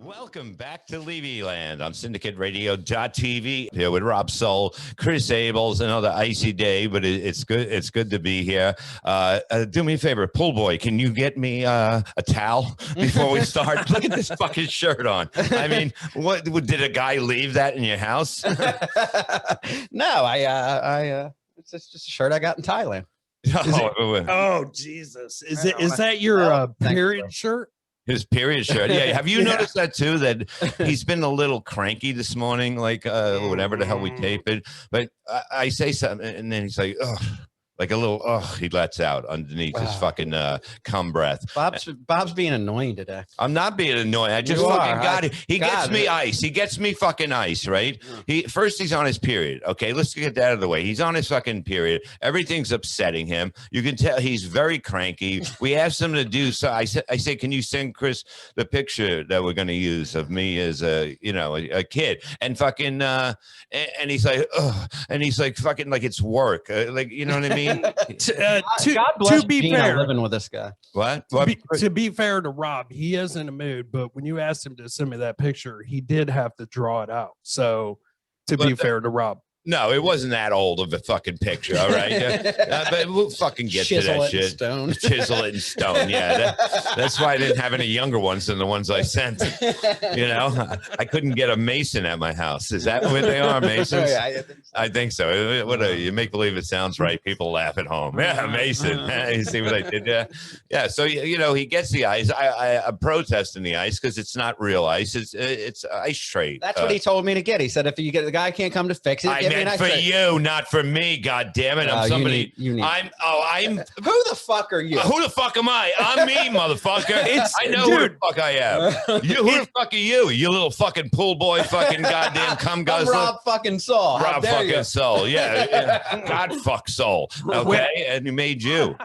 Welcome back to Levyland on Syndicate Radio.tv. Here with Rob Soul, Chris Abels, another icy day, but it's good. It's good to be here. Do me a favor, pool boy, can you get me a towel before we start? Look at this fucking shirt on. I mean, what did a guy leave that in your house? No, it's just a shirt I got in Thailand. Oh Jesus! Is that your period shirt? His period shirt. Yeah. Have you noticed that too? That he's been a little cranky this morning, like whatever the hell we tape it. But I say something, and then he's like, "Oh," like a little. Oh, he lets out underneath his fucking cum breath. Bob's being annoying today. I'm not being annoying. I just fucking got it. He gets me ice. He gets me fucking ice, right? He's on his period. Okay, let's get that out of the way. He's on his fucking period. Everything's upsetting him. You can tell he's very cranky. We asked him to do so. I say, can you send Chris the picture that we're going to use of me as a kid? And fucking and he's like, ugh, and he's like fucking like it's work. Like, you know what I mean? God bless to be Gina fair, living with this guy. What? To be fair to Rob, he is in a mood, but when you asked him to send me that picture, he did have to draw it out. So to be fair to Rob. No, it wasn't that old of a fucking picture, all right? But we'll fucking get to that shit. Stone. Chisel it in stone, yeah. That's why I didn't have any younger ones than the ones I sent. You know, I couldn't get a mason at my house. Is that what they are, masons? Yeah, I think so. You make believe it sounds right. People laugh at home. Yeah, mason. You see what I did there? Yeah, so, he gets the ice. I'm protesting the ice because it's not real ice. It's ice trade. That's what he told me to get. He said, if the guy can't come to fix it, meant for you, not for me. God damn it! I'm somebody. You need. I'm. Who the fuck are you? Who the fuck am I? I'm me, motherfucker. I know who the fuck I am. Who the fuck are you? You little fucking pool boy, fucking goddamn cum guzzler. Rob fucking Saul. Rob fucking Saul. Yeah. God fuck Saul. Okay, and he made you.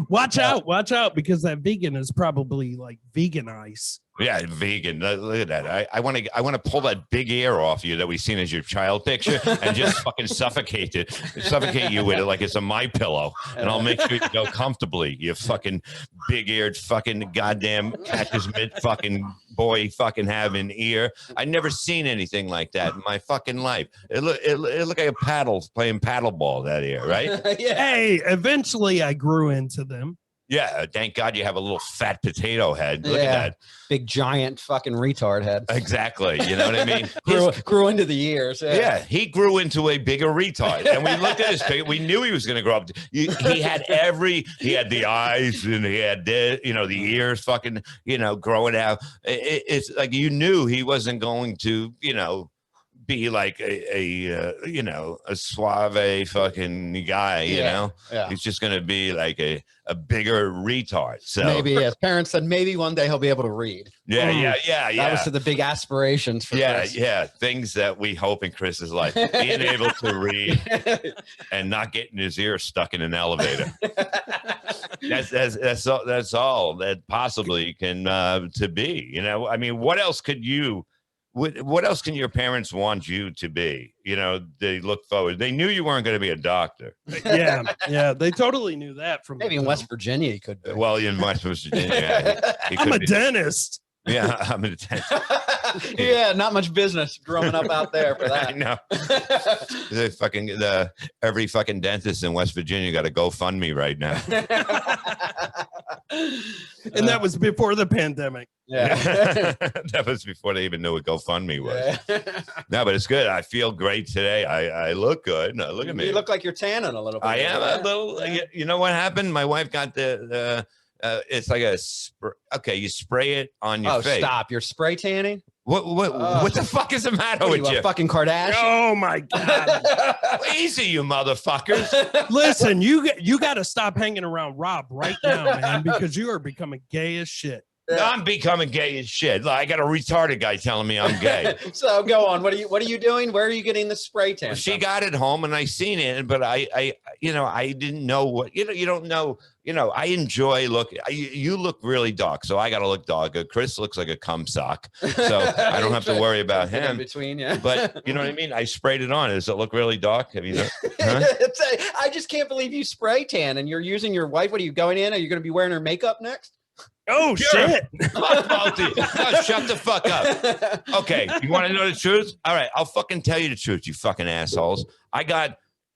Watch out, because that vegan is probably like vegan ice. Yeah, vegan. Look at that. I want to pull that big ear off you that we seen as your child picture and just fucking suffocate you with it like it's a My Pillow, and I'll make sure you go comfortably. You fucking big-eared fucking goddamn catcher's mitt fucking boy fucking have an ear. I never seen anything like that in my fucking life. It looked like a playing paddleball, that ear, right? Yeah. Hey, eventually I grew into them. Yeah, thank God you have a little fat potato head. Look at that. Big, giant fucking retard head. Exactly. You know what I mean? grew into the years. Yeah, he grew into a bigger retard. And we looked at his picture. We knew he was going to grow up. He had the eyes and he had the ears fucking, growing out. It's like you knew he wasn't going to, be like a suave fucking guy, Yeah. He's just gonna be like a bigger retard. So maybe his parents said maybe one day he'll be able to read. Yeah. That was to the big aspirations for Chris. Things that we hope in Chris's life. Being able to read and not getting his ear stuck in an elevator. That's all that possibly can to be. I mean, what else could you? What else can your parents want you to be? They look forward. They knew you weren't going to be a doctor. Yeah, they totally knew that from maybe in West Virginia he could be. Well, in West Virginia, I'm a dentist. Yeah, I'm a dentist. Yeah, not much business growing up out there for that. I know. Every fucking dentist in West Virginia got a GoFundMe right now. And that was before the pandemic. Yeah. That was before they even knew what GoFundMe was. No, but it's good. I feel great today. I look good. No, look at me. You look like you're tanning a little bit. I am a little. You know what happened? My wife got the it's like okay, you spray it on your face. Oh, stop. You're spray tanning? What the fuck is the matter with you? Fucking Kardashian? Oh my God. Easy, you motherfuckers. Listen, you got to stop hanging around Rob right now, man, because you are becoming gay as shit. I'm becoming gay as shit. I got a retarded guy telling me I'm gay. So go on. What are you doing? Where are you getting the spray tan? She from? got it home and I seen it, but I didn't know what, you don't know, I enjoy you look really dark. So I got to look darker. Chris looks like a cum sock. So I don't have to worry about him. Between, yeah. But you know what I mean? I sprayed it on. Does it look really dark? Have you huh? I just can't believe you spray tan and you're using your wife. What are you going in? Are you going to be wearing her makeup next? Oh, shit. Oh, shut the fuck up. Okay. You want to know the truth? All right. I'll fucking tell you the truth, you fucking assholes.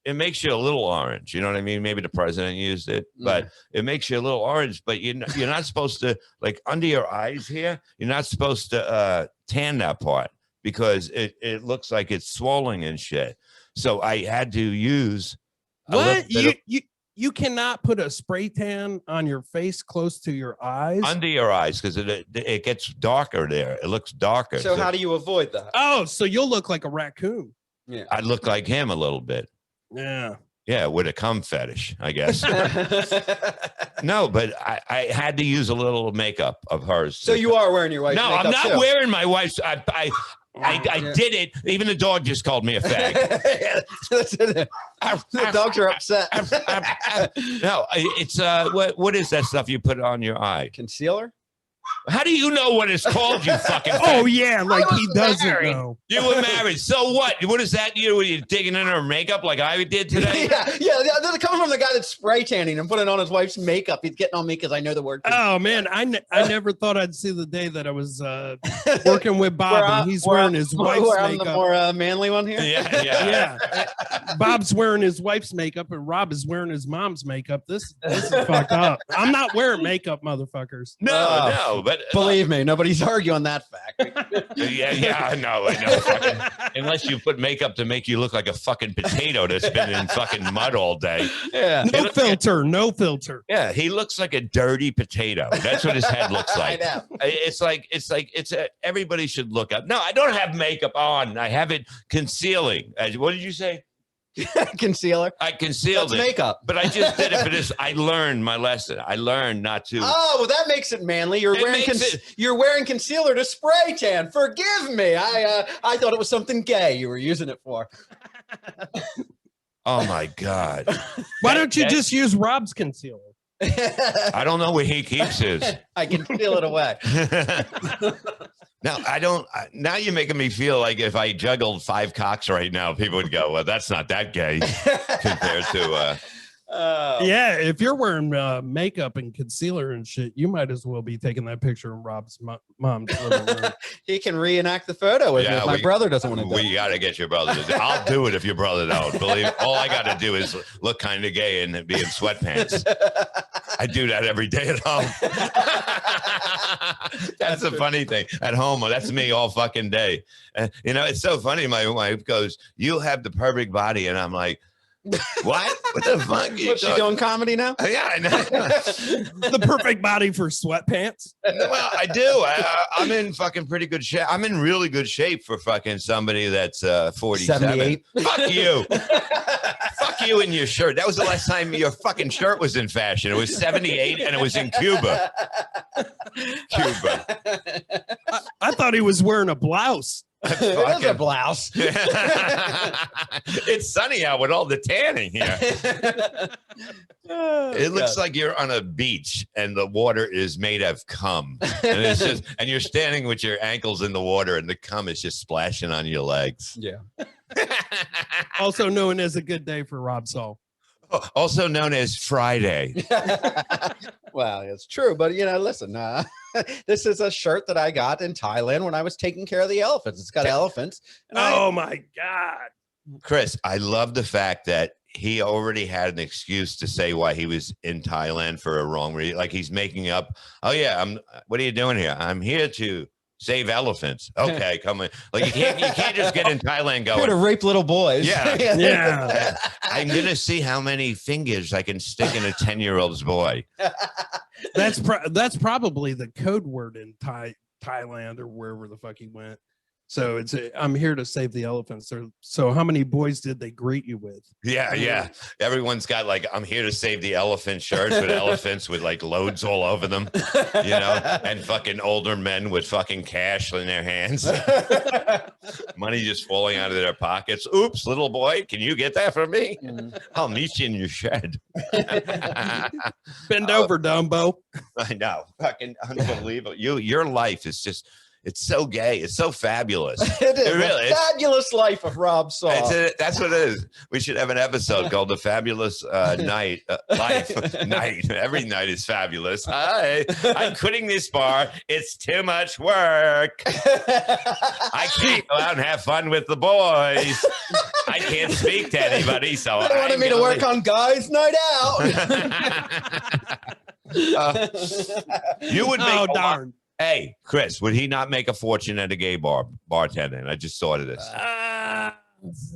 It makes you a little orange. You know what I mean? Maybe the president used it, but it makes you a little orange. But you're not supposed to, like under your eyes here, you're not supposed to tan that part because it looks like it's swollen and shit. So I had to use. What? You cannot put a spray tan on your face close to your eyes? Under your eyes, because it gets darker there. It looks darker. So how do you avoid that? Oh, so you'll look like a raccoon. Yeah. I look like him a little bit. Yeah. Yeah, with a cum fetish, I guess. No, but I had to use a little makeup of hers. So you are wearing your wife's makeup? No, I'm not too. wearing my wife's. I did it. Even the dog just called me a fag. The dogs are upset. No, it's what is that stuff you put on your eye? Concealer? How do you know what it's called, you fucking Oh, yeah, like he doesn't married. know. You were married. So what? What is that? Were you digging in her makeup like I did today? Yeah. They're coming from the guy that's spray tanning and putting on his wife's makeup. He's getting on me because I know the word. Oh, man, I never thought I'd see the day that I was working with Bob, and he's wearing his wife's I'm makeup. the more manly one here? Yeah. Bob's wearing his wife's makeup, and Rob is wearing his mom's makeup. This is fucked up. I'm not wearing makeup, motherfuckers. No, but believe me, nobody's arguing that fact. yeah, I know. Fucking, unless you put makeup to make you look like a fucking potato that's been in fucking mud all day. Yeah. No filter. Yeah, he looks like a dirty potato. That's what his head looks like. I know. It's everybody should look up. No, I don't have makeup on. I have it concealing. What did you say? Concealer. I concealed That's it. makeup. But I just did it for this. I learned my lesson. I learned not to. Oh, well, that makes it manly. You're wearing concealer to spray tan. Forgive me. I thought it was something gay you were using it for. Oh my God. Why don't you just use Rob's concealer? I don't know where he keeps his. I can feel it away. No, I don't. Now you're making me feel like if I juggled 5 cocks right now, people would go, well, that's not that gay compared to. Yeah, if you're wearing makeup and concealer and shit, you might as well be taking that picture in Rob's mom's living room. He can reenact the photo with me if my brother doesn't want to do it. We got to get your brother to do it. I'll do it if your brother don't. Believe all I got to do is look kind of gay and be in sweatpants. I do that every day at home. That's the funny thing. At home, that's me all fucking day. It's so funny. My wife goes, "You have the perfect body," and I'm like, "What? What the fuck?" What's she doing comedy now? Yeah, I know. The perfect body for sweatpants. Well, I do. I'm in fucking pretty good shape. I'm in really good shape for fucking somebody that's 47. 78. Fuck you. Fuck you in your shirt. That was the last time your fucking shirt was in fashion. It was 78 and it was in Cuba. I thought he was wearing a blouse. It is a blouse. It's sunny out with all the tanning here. It looks like you're on a beach and the water is made of cum. And you're standing with your ankles in the water and the cum is just splashing on your legs. Yeah. Also known as a good day for Rob Saul. Also known as Friday. Well, it's true. But, listen, this is a shirt that I got in Thailand when I was taking care of the elephants. It's got elephants. Oh, my God. Chris, I love the fact that he already had an excuse to say why he was in Thailand for a wrong reason. Like he's making up, oh, yeah, what are you doing here? I'm here to save elephants. Okay, come on. Like you can't just get in Thailand going. Here to rape little boys. Yeah. I'm gonna see how many fingers I can stick in a 10-year-old's boy. That's probably the code word in Thailand or wherever the fuck he went. So it's I'm here to save the elephants. So how many boys did they greet you with? Yeah. Everyone's got like, I'm here to save the elephant shirts with elephants with like loads all over them, and fucking older men with fucking cash in their hands. Money just falling out of their pockets. Oops, little boy, can you get that for me? I'll meet you in your shed. Bend over, Dumbo. I know. Fucking unbelievable. Your life is just, it's so gay. It's so fabulous. It is. Really, the fabulous life of Rob Saul. That's what it is. We should have an episode called The Fabulous Night. Life Night. Every night is fabulous. Hi, I'm quitting this bar. It's too much work. I can't go out and have fun with the boys. I can't speak to anybody. So they wanted me to work on Guys Night Out. You would make darn. Hey, Chris, would he not make a fortune at a gay bar bartending? I just thought of this. I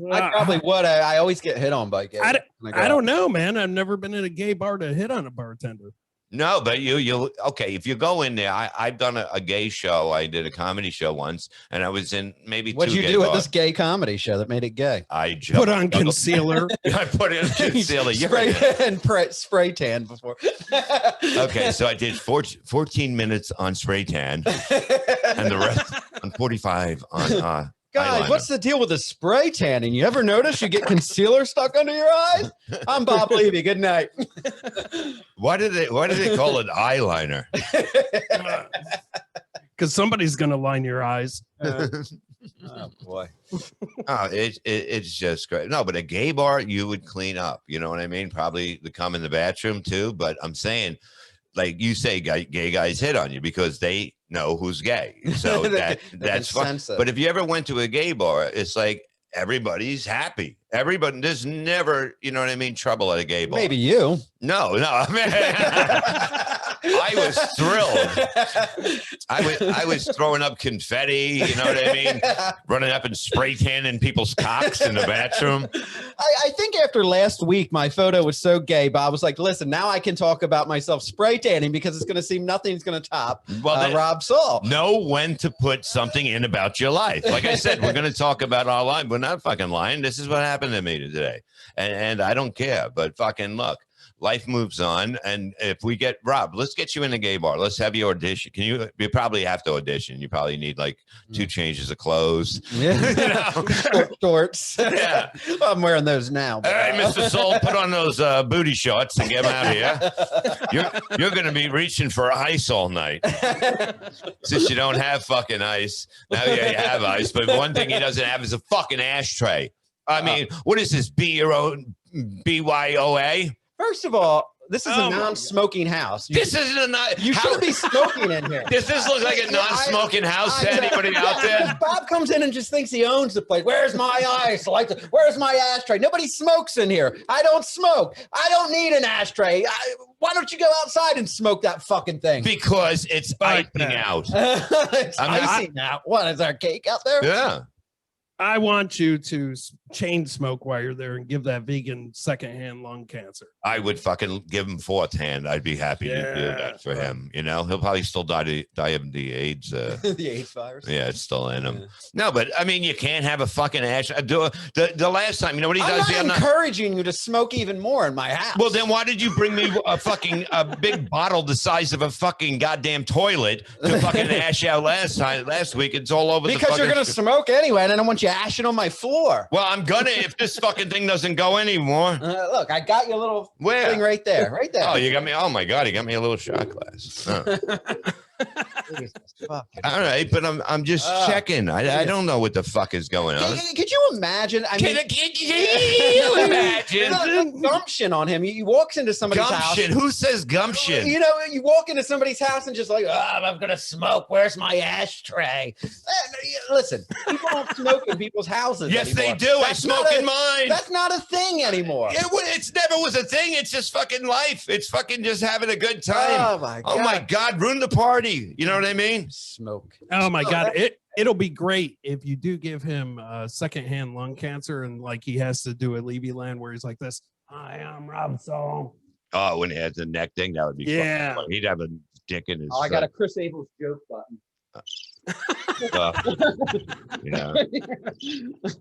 probably would. I always get hit on by gays. I don't know, man. I've never been in a gay bar to hit on a bartender. No, but you okay. If you go in there, I've done a gay show. I did a comedy show once, and I was in maybe What'd you do at this gay comedy show that made it gay? I put on concealer. I put in concealer. Spray tan before. Okay, so I did 14 minutes on spray tan, and the rest on 45 on Guys, eyeliner. what's the deal with the spray tanning? You ever notice you get concealer stuck under your eyes? I'm Bob Levy. Good night. Why do they call it eyeliner? Because somebody's gonna line your eyes. Oh boy. Oh, it's just great. No, but a gay bar, you would clean up. You know what I mean? Probably to come in the bathroom too. But I'm saying, like you say, gay guys hit on you because they know who's gay. So that's fun. But if you ever went to a gay bar, it's like everybody's happy. Everybody, there's never, you know what I mean, trouble at a gay bar. Maybe you. No. I mean, I was thrilled. I was throwing up confetti, you know what I mean? Running up and spray tanning people's cocks in the bathroom. I think after last week, my photo was so gay, Bob was like, listen, now I can talk about myself spray tanning because it's going to seem nothing's going to top Rob Saul. Know when to put something in about your life. Like I said, we're going to talk about our life. We're not fucking lying. This is what happened to me today. And I don't care, but fucking look. Life moves on, and if we get Rob, let's get you in a gay bar. Let's have you audition. You probably have to audition. You probably need like 2 changes of clothes. Yeah. Shorts. Yeah. Well, I'm wearing those now. All right, Mr. Soul, put on those booty shorts and get them out of here. You're going to be reaching for ice all night. Since you don't have fucking ice. Now you have ice, but one thing he doesn't have is a fucking ashtray. I mean, what is this? BYOA? First of all, this is a non-smoking house. This isn't a You shouldn't be smoking in here. Does this look like a non-smoking house to anybody out there? Bob comes in and just thinks he owns the place. Where's my ice? Where's my ashtray? Nobody smokes in here. I don't smoke. I don't need an ashtray. Why don't you go outside and smoke that fucking thing? Because it's icing out. It's icing out. What, is there cake out there? Yeah. I want you to chain smoke while you're there and give that vegan secondhand lung cancer. I would fucking give him fourth hand. I'd be happy to do that for him. You know, he'll probably still die of the AIDS. The AIDS virus. Yeah, it's still in him. Yeah. No, but I mean, you can't have a fucking ash. The last time, you know what he does? I'm not encouraging you to smoke even more in my house. Well, then why did you bring me a big bottle the size of a fucking goddamn toilet to fucking ash out last week? It's all over because you're gonna smoke anyway, and I don't want you ashing on my floor. Well, I'm gonna if this fucking thing doesn't go anymore. Look, I got you a little thing right there, right there. Oh, you got me. Oh my God, you got me a little shot glass. Oh. All right, but I'm just checking. I don't know what the fuck is going on. Could you imagine? Can you imagine the gumption on him? He walks into somebody's house. Who says gumption? You know, you walk into somebody's house and just like, I'm gonna smoke. Where's my ashtray? Listen, people don't smoke in people's houses. Yes, anymore. they do. I smoke in mine. That's not a thing anymore. It's never was a thing. It's just fucking life. It's fucking just having a good time. Oh my God, ruin the party. You know what I mean? Smoke. Oh my God. It'll be great if you do give him secondhand lung cancer and like he has to do a Levyland where he's like this. Hi, I'm Rob Saul. Oh, when he has the neck thing, that would be fun. He'd have a dick in his. I got a Chris Abel's joke button. Yeah.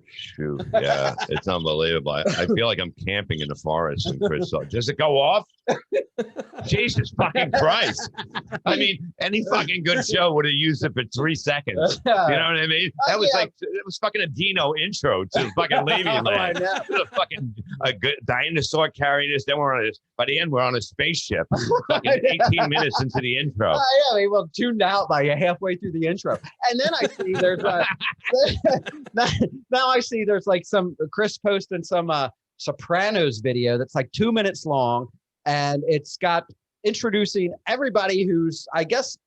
Shoot. Yeah. It's unbelievable. I feel like I'm camping in the forest and Chris. Does it go off? Jesus fucking Christ. I mean, any fucking good show would have used it for 3 seconds. You know what I mean? That was like, it was fucking a Dino intro to fucking Levyland. A good dinosaur carrying us. Then by the end, we're on a spaceship. Fucking 18 minutes into the intro. Yeah, we were tuned out by halfway through the intro. And then I see there's now I see there's like some Chris posting some Sopranos video that's like 2 minutes long, and it's got introducing everybody who's, I guess,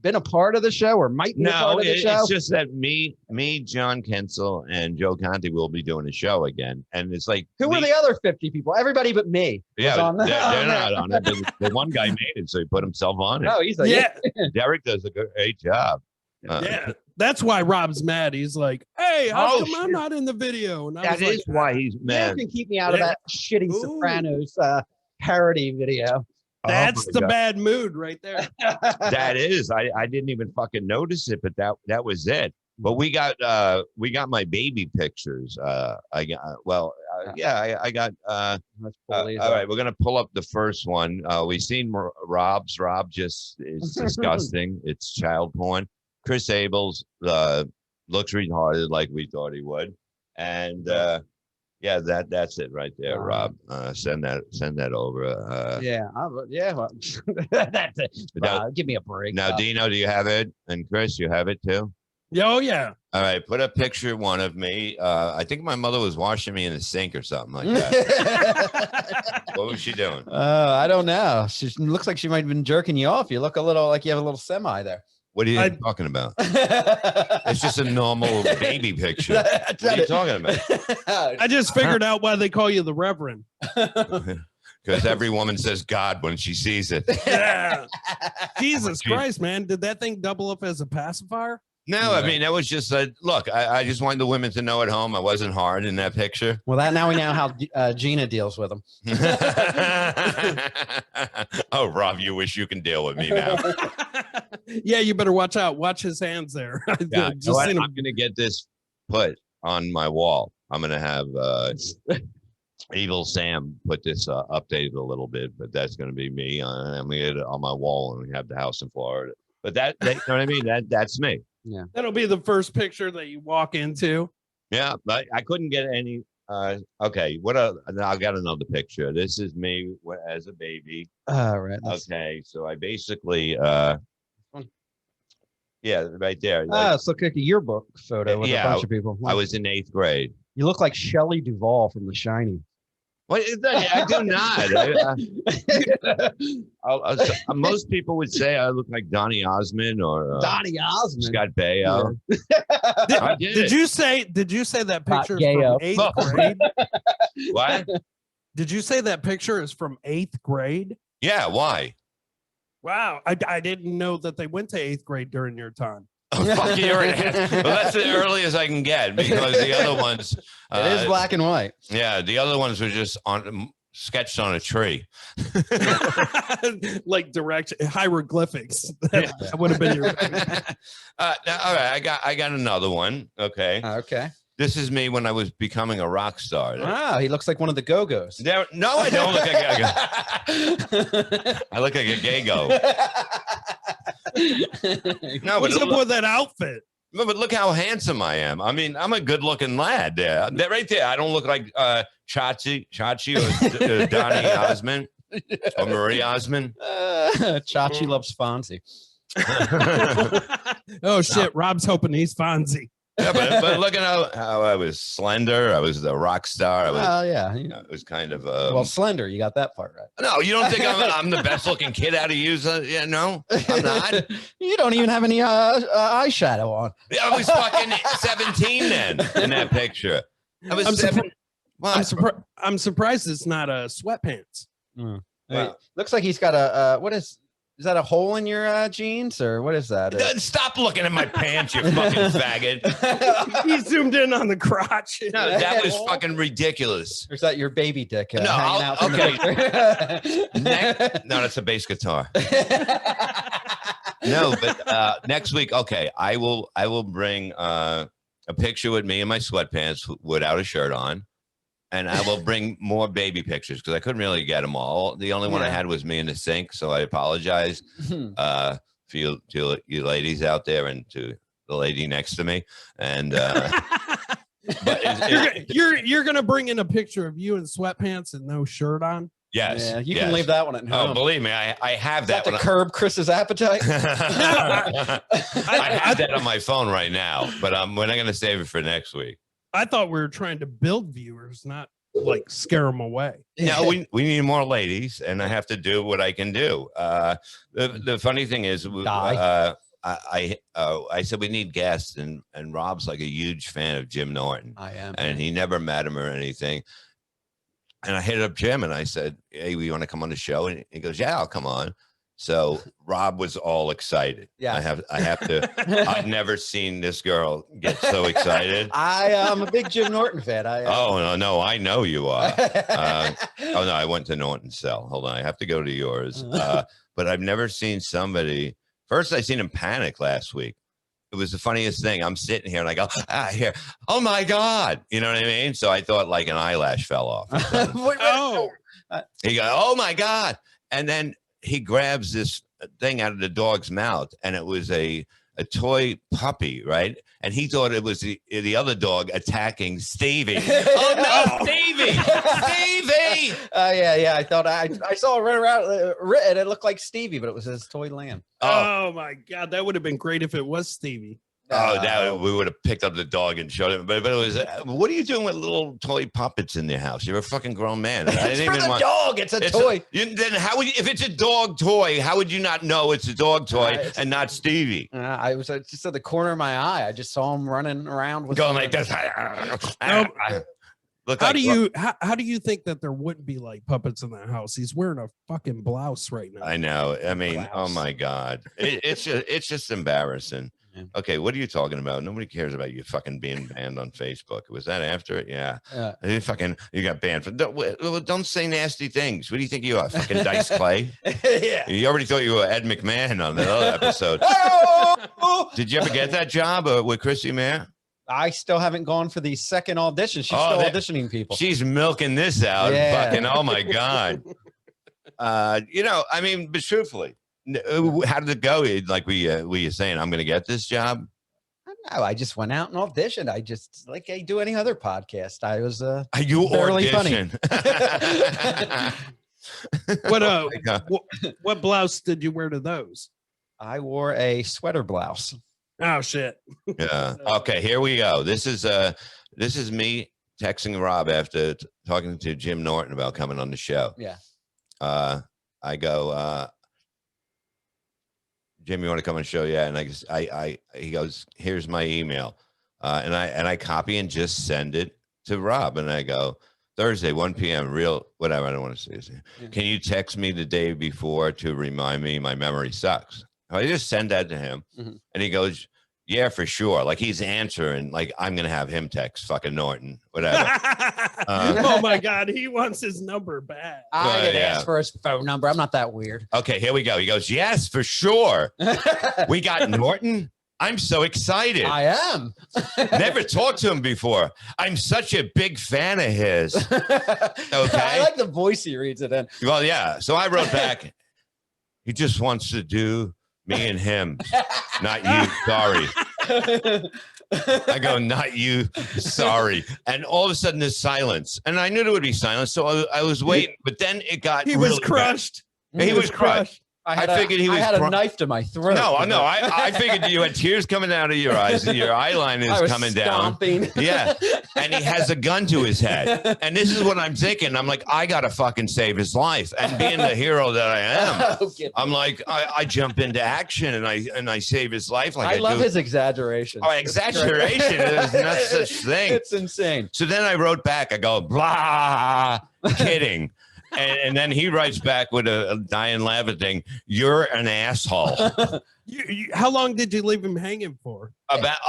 been a part of the show or might be a part of the show. It's just that me, John Kensel, and Joe Conti will be doing a show again, and it's like, who were the other 50 people? Everybody but me. Yeah, they're not on it. The one guy made it, so he put himself on it. Oh, he's like, Derek does a great job. That's why Rob's mad. He's like, "Hey, how come I'm not in the video?" And that is why he's mad. You can keep me out of that shitty Sopranos parody video. That's the bad mood right there. That is. I didn't even fucking notice it, but that was it. But we got my baby pictures. I got all right, we're gonna pull up the first one. We've seen Rob's. Rob just is disgusting. It's child porn. Chris Abels looks retarded like we thought he would, and that's it right there, Rob. Send that over. That's it. Give me a break. Now, Dino, do you have it? And Chris, you have it too? Oh yeah. All right, put a picture one of me. I think my mother was washing me in the sink or something like that. What was she doing? I don't know. She looks like she might have been jerking you off. You look a little like you have a little semi there. What are you talking about? It's just a normal baby picture. What are you talking about? I just figured out why they call you the Reverend. Because every woman says God when she sees it. Yeah. Jesus Christ, man. Did that thing double up as a pacifier? No, I mean, that was just look, I just wanted the women to know at home I wasn't hard in that picture. Well, now we know how Gina deals with them. Oh, Rob, you wish you can deal with me now. Yeah, you better watch out. Watch his hands there. Yeah, I'm going to get this put on my wall. I'm going to have Evil Sam put this updated a little bit, but that's going to be me. I'm going to get it on my wall, and we have the house in Florida. But that you know what I mean? That's me. Yeah, that'll be the first picture that you walk into. Yeah, but I couldn't get any. Okay, I got another picture. This is me as a baby. Right. Okay, so I basically, yeah, right there. It's look like a yearbook photo with a bunch of people. I was in 8th grade. You look like Shelley Duvall from The Shining. What is that? I do not. Most people would say I look like Donny Osmond or Donny Osmond, Scott Baio. Yeah. Did you say that picture is from 8th grade? What? Did you say that picture is from 8th grade? Yeah. Why? Wow, I didn't know that they went to 8th grade during your time. Oh, fuck you. Well, that's the earliest I can get because the other ones. It is black and white. Yeah, the other ones were just sketched on a tree. Like hieroglyphics. That would have been your thing. All right, I got another one. Okay. Okay. This is me when I was becoming a rock star. Wow, he looks like one of the Go-Go's. No, I don't look like a I look like a gay-go. No, what's up with that outfit? No, but look how handsome I am. I mean, I'm a good-looking lad there. That right there, I don't look like Chachi or Donny Osmond or Marie Osmond. Chachi loves Fonzie. Oh, shit. Rob's hoping he's Fonzie. Yeah, but look at how I was slender. I was the rock star. It was kind of well, slender. You got that part right. No, you don't think I'm the best looking kid out of you? Yeah, no, I'm not. You don't even have any eyeshadow on. I was fucking 17 then in that picture. I was I'm surprised it's not sweatpants. Wow. Looks like he's got a what is Is that a hole in your jeans or what is that? Stop looking at my pants, you fucking faggot. He zoomed in on the crotch. No, that was fucking ridiculous. Or is that your baby dick? No, hanging out okay. No, that's a bass guitar. No, but next week, okay, I will bring a picture with me in my sweatpants without a shirt on. And I will bring more baby pictures because I couldn't really get them all. The only one I had was me in the sink, so I apologize for you ladies out there and to the lady next to me. And but you're gonna bring in a picture of you in sweatpants and no shirt on. Yes, yeah, you can leave that one at home. Oh, believe me, I have that. To curb Chris's appetite. I have that on my phone right now, but we're not going to save it for next week. I thought we were trying to build viewers, not like scare them away. No, we need more ladies, and I have to do what I can do. The funny thing is, I said we need guests, and Rob's like a huge fan of Jim Norton. I am, and he never met him or anything. And I hit up Jim, and I said, "Hey, you want to come on the show?" And he goes, "Yeah, I'll come on." So Rob was all excited. Yeah, I have to. I've never seen this girl get so excited. I am a big Jim Norton fan. Oh no, I know you are. Oh no, I went to Norton's cell. Hold on, I have to go to yours. But I've never seen somebody. First, I seen him panic last week. It was the funniest thing. I'm sitting here and I go, here. Oh my God. You know what I mean? So I thought like an eyelash fell off. He goes, oh my God. And then he grabs this thing out of the dog's mouth, and it was a toy puppy, right? And he thought it was the other dog attacking Stevie. Oh no, Stevie! Stevie! Yeah. I thought I saw it run around, and it looked like Stevie, but it was his toy lamb. Oh my God, that would have been great if it was Stevie. We would have picked up the dog and showed him. But it was, what are you doing with little toy puppets in your house? You're a fucking grown man. It's for the dog. It's a toy. Then how would you, if it's a dog toy, how would you not know it's a dog toy and not Stevie? I was just at the corner of my eye. I just saw him running around with going like this. How do you think that there wouldn't be like puppets in that house? He's wearing a fucking blouse right now. I know. I mean, blouse. Oh my God, it's just embarrassing. Yeah. Okay, what are you talking about? Nobody cares about you fucking being banned on Facebook. Was that after it? Yeah. You got banned for. Don't say nasty things. What do you think you are, fucking Dice Clay? Yeah. You already thought you were Ed McMahon on the other episode. Did you ever get that job with Chrissy Mayer? I still haven't gone for the second audition. She's still auditioning people. She's milking this out. Yeah. Fucking, oh my God. I mean, but truthfully, how did it go? Like were you saying, I'm going to get this job? No, I just went out and auditioned. I just like I do any other podcast. I was you barely funny. What blouse did you wear to those? I wore a sweater blouse. Oh shit. Yeah. Okay, here we go. This is me texting Rob after talking to Jim Norton about coming on the show. Yeah. I go, Jim, you want to come on the show? Yeah. And he goes, here's my email. And I copy and just send it to Rob. And I go, Thursday, 1 p.m. Whatever. I don't want to say this. Yeah. Can you text me the day before to remind me? My memory sucks. I just send that to him. Mm-hmm. And he goes, yeah, for sure. Like he's answering, like I'm going to have him text fucking Norton, whatever. Oh my God. He wants his number back. I didn't ask for his phone number. I'm not that weird. Okay, here we go. He goes, yes, for sure. We got Norton. I'm so excited. I am. Never talked to him before. I'm such a big fan of his. Okay. I like the voice he reads it in. Well, yeah. So I wrote back, he just wants to do me and him, not you. Sorry. I go, not you. Sorry. And all of a sudden there's silence. And I knew there would be silence. So I was waiting, but then it got He was crushed. He was crushed. I figured he was. I had a knife to my throat. No. I figured you had tears coming out of your eyes. Your eyeliner is coming stomping down. Yeah. And he has a gun to his head. And this is what I'm thinking. I'm like, I got to fucking save his life. And being the hero that I am, I'm like, I jump into action and I save his life. Like I love his exaggeration. Oh, exaggeration. There's no such thing. It's insane. So then I wrote back. I go, blah, kidding. and then he writes back with a dying laughing thing. You're an asshole. How long did you leave him hanging for?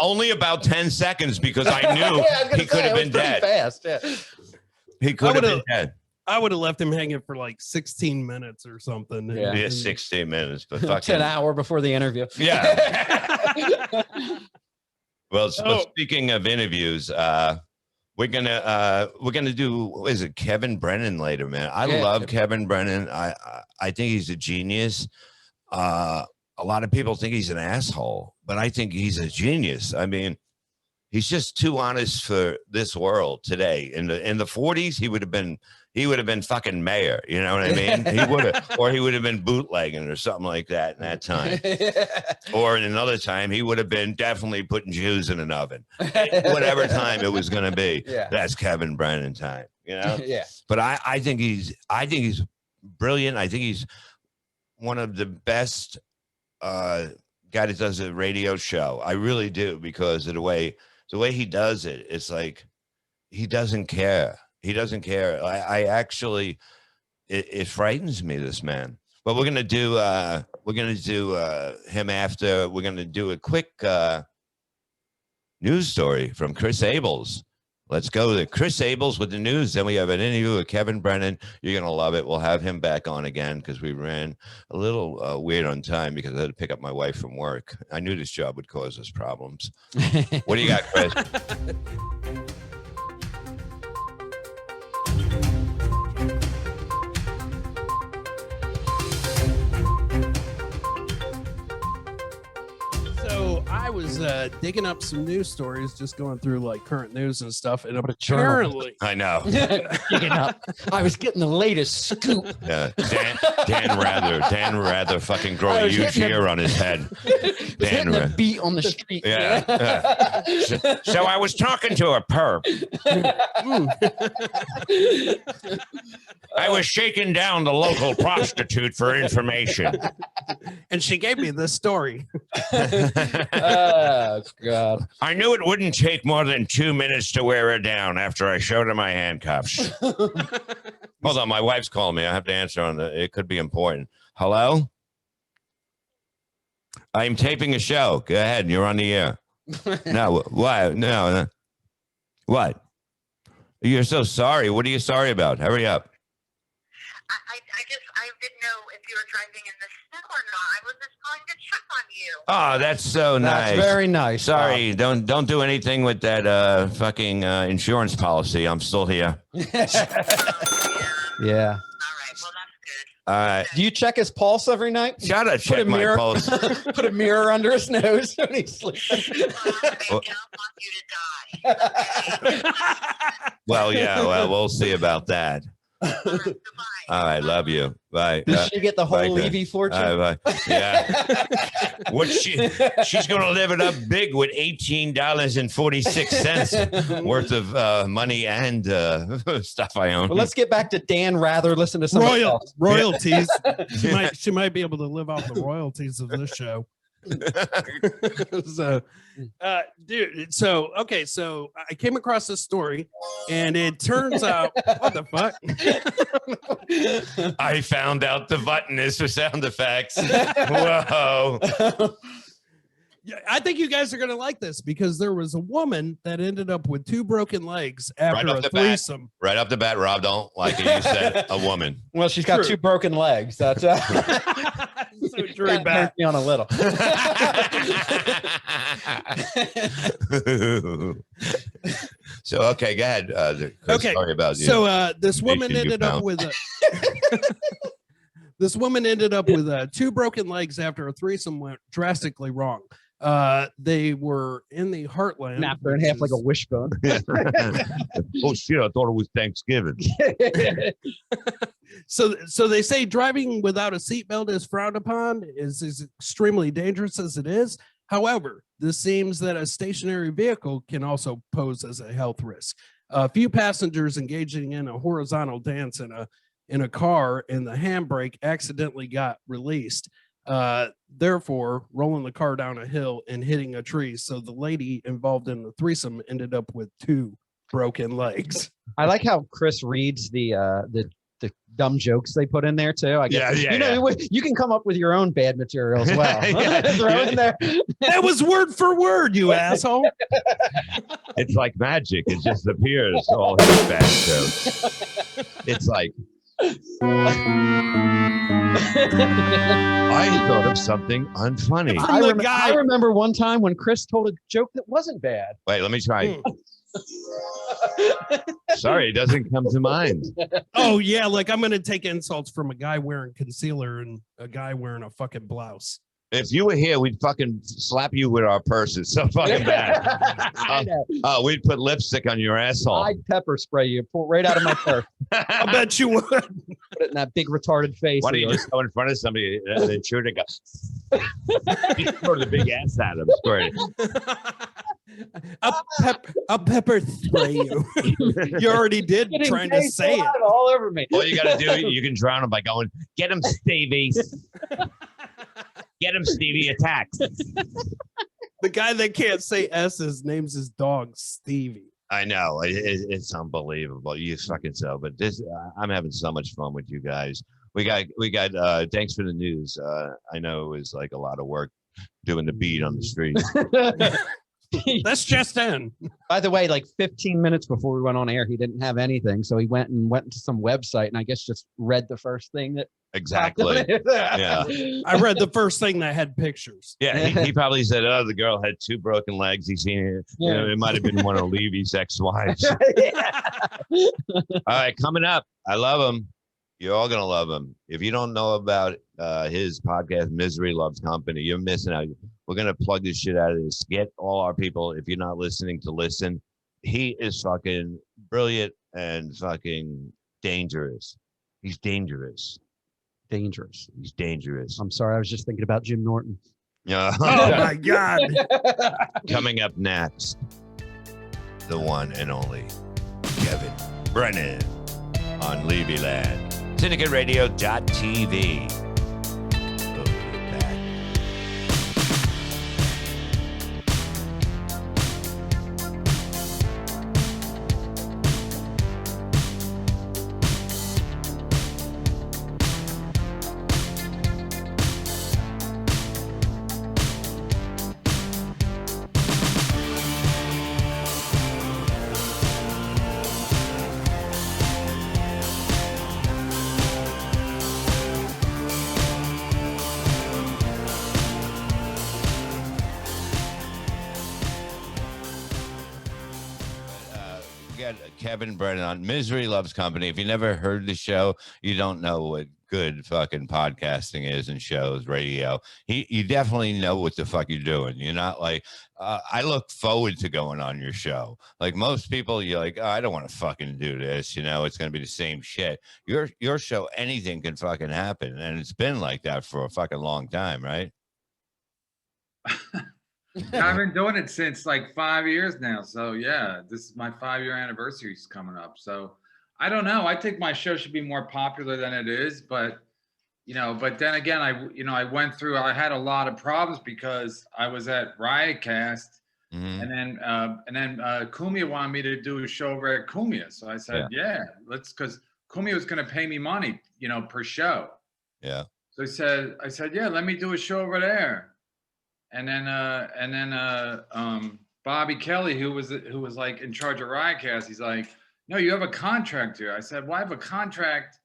Only about 10 seconds because I knew he could have been dead. Fast, yeah. He could have been dead. I would have left him hanging for like 16 minutes or something. Yeah, 16 minutes, but fucking an hour before the interview. Yeah. Well, speaking of interviews, we're gonna do, what is it, Kevin Brennan later, man. I love Kevin Brennan. I think he's a genius. A lot of people think he's an asshole, but I think he's a genius. I mean, he's just too honest for this world today. In the 40s, he would have been fucking mayor. You know what I mean? He would have, or he would have been bootlegging or something like that in that time. Or in another time, he would have been definitely putting Jews in an oven. Whatever time it was going to be, that's Kevin Brennan time. You know? Yeah. But I think he's brilliant. I think he's one of the best guy that does a radio show. I really do, because of the way he does it. It's like he doesn't care. He doesn't care. I actually, it frightens me, this man. But we're gonna do him after. We're gonna do a quick news story from Chris Abels. Let's go to Chris Abels with the news. Then we have an interview with Kevin Brennan. You're gonna love it. We'll have him back on again because we ran a little weird on time because I had to pick up my wife from work. I knew this job would cause us problems. What do you got, Chris? I was digging up some news stories, just going through like current news and stuff, and apparently, I know. Digging up. I was getting the latest scoop. Dan rather fucking grow a huge hair on his head. Dan the beat on the street. Yeah. So I was talking to a perp. I was shaking down the local prostitute for information. And she gave me this story. Oh, God. I knew it wouldn't take more than 2 minutes to wear her down after I showed her my handcuffs. Hold on, my wife's calling me. I have to answer on it could be important. Hello? I'm taping a show. Go ahead. You're on the air. No, what? No. What? You're so sorry. What are you sorry about? Hurry up. I didn't know if you were driving in the snow or not. I was just calling to check on you. Oh, that's so nice. That's very nice. Sorry, don't do anything with that fucking insurance policy. I'm still here. Yeah. All right. Well, that's good. All right. Do you check his pulse every night? Gotta check my pulse. Put a mirror under his nose when he's sleeping. I don't want you to die. Well, yeah. Well, we'll see about that. All right, love you. Bye. Did she get the whole Levy fortune? Bye. Yeah. She's going to live it up big with $18.46 worth of money and stuff I own. Well, let's get back to Dan Rather. Listen to some royalties. She might be able to live off the royalties of this show. So dude, so I came across this story and it turns out what the fuck. I found out the button is for sound effects. Whoa. Yeah, I think you guys are gonna like this because there was a woman that ended up with 2 broken legs after a threesome. Right off the bat, Rob, don't like it. You said a woman. Well, she's got 2 broken legs. That's so Drew back me on a little. So okay, go ahead. Okay, sorry about you. So this woman ended up with this woman ended up with 2 broken legs after a threesome went drastically wrong. They were in the heartland. Snapped her in half like a wishbone. Oh shit! I thought it was Thanksgiving. So they say driving without a seatbelt is frowned upon, is extremely dangerous as it is. However, this seems that a stationary vehicle can also pose as a health risk. A few passengers engaging in a horizontal dance in a car and the handbrake accidentally got released, therefore rolling the car down a hill and hitting a tree. So the lady involved in the threesome ended up with 2 broken legs. I like how Chris reads the dumb jokes they put in there too. I guess Yeah. You can come up with your own bad material as well. Yeah. Throw in there. That was word for word, you asshole. It's like magic. It just appears, all his bad jokes. It's like, I thought of something unfunny. I remember one time when Chris told a joke that wasn't bad. Wait, let me try. Sorry, it doesn't come to mind. Oh, yeah, like I'm going to take insults from a guy wearing concealer and a guy wearing a fucking blouse. If you were here, we'd fucking slap you with our purses. So fucking bad. We'd put lipstick on your asshole. I'd pepper spray you, pull right out of my purse. I bet you would. Put it in that big retarded face. Why don't you just go in front of somebody and shoot and go, throw the big ass at him. I'll pepper spray you. You already did trying to say it. All over me. All you got to do, you can drown him by going, get him, Stevie. Get him, Stevie, attacks. The guy that can't say S's names his dog Stevie. I know. It's unbelievable. You fucking so. But this, I'm having so much fun with you guys. We got thanks for the news. I know it was like a lot of work doing the beat on the street. That's just in. By the way, like 15 minutes before we went on air, he didn't have anything. So he went into some website and I guess just read the first thing that. Exactly. Yeah. I read the first thing that had pictures. Yeah. He probably said, oh, the girl had 2 broken legs. He's seen it. Yeah. You know, it might have been one of Levy's ex-wives. All right. Coming up. I love him. You're all going to love him. If you don't know about his podcast, Misery Loves Company, you're missing out. We're going to plug this shit out of this. Get all our people, if you're not listening, to listen. He is fucking brilliant and fucking dangerous. He's dangerous. Dangerous. He's dangerous. I'm sorry. I was just thinking about Jim Norton. Yeah. Oh, my God. Coming up next, the one and only Kevin Brennan on Levyland. SyndicatRadio.tv. We'll be back. Kevin Brennan on Misery Loves Company. If you never heard the show, you don't know what good fucking podcasting is and shows, radio. You definitely know what the fuck you're doing. You're not like, I look forward to going on your show. Like most people, you're like, oh, I don't want to fucking do this. You know, it's going to be the same shit. Your show, anything can fucking happen. And it's been like that for a fucking long time, right? I've been doing it since like 5 years now. So yeah, this is my 5-year anniversary is coming up. So I don't know. I think my show should be more popular than it is, but but then again, I had a lot of problems because I was at Riotcast and then Kumia wanted me to do a show over at Kumia. So I said, yeah let's, because Kumia was going to pay me money, per show. Yeah. So I said, yeah, let me do a show over there. And then Bobby Kelly, who was like in charge of Riotcast, he's like, no, you have a contract here. I said, well, I have a contract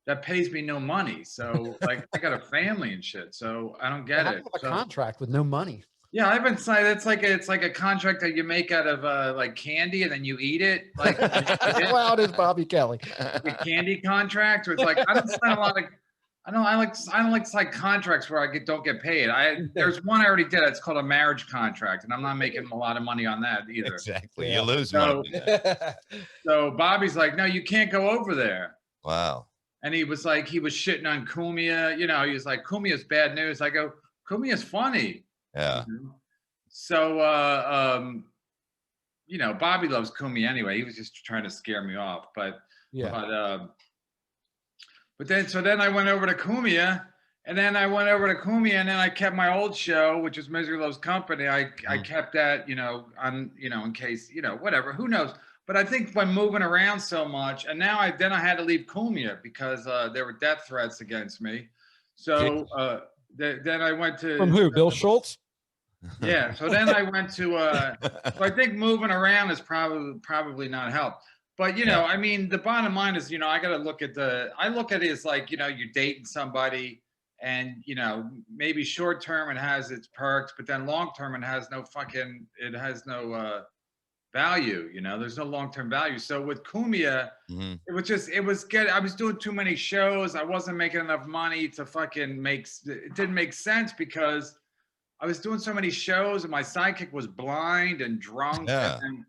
that pays me no money. So like, I got a family and shit. So I don't get it. A contract with no money. Yeah, I've been saying it's like a contract that you make out of like candy and then you eat it. Like, how loud is Bobby Kelly? A candy contract, where it's like I don't sign a lot of. I don't like contracts where I don't get paid. There's one I already did. It's called a marriage contract, and I'm not making a lot of money on that either. Exactly, you lose money. So Bobby's like, no, you can't go over there. Wow. And he was shitting on Kumia. He was like, Kumia's bad news. I go, Kumia's funny. Yeah. So Bobby loves Kumia anyway. He was just trying to scare me off, but then I went over to Kumia, and then I kept my old show, which is Misery Loves Company. I kept that, in case, whatever, who knows? But I think by moving around so much, and now I had to leave Cumia because there were death threats against me. So then I went to From who? Bill Schultz? Yeah. So then I went to so I think moving around is probably not helped. But you know, I mean, the bottom line is, you know, I got to look at it as like, you know, you're dating somebody, and you know, maybe short term it has its perks, but then long term it has no value. You know, there's no long term value. So with Cumia, I was doing too many shows. I wasn't making enough money to fucking it didn't make sense because I was doing so many shows and my sidekick was blind and drunk. Yeah. And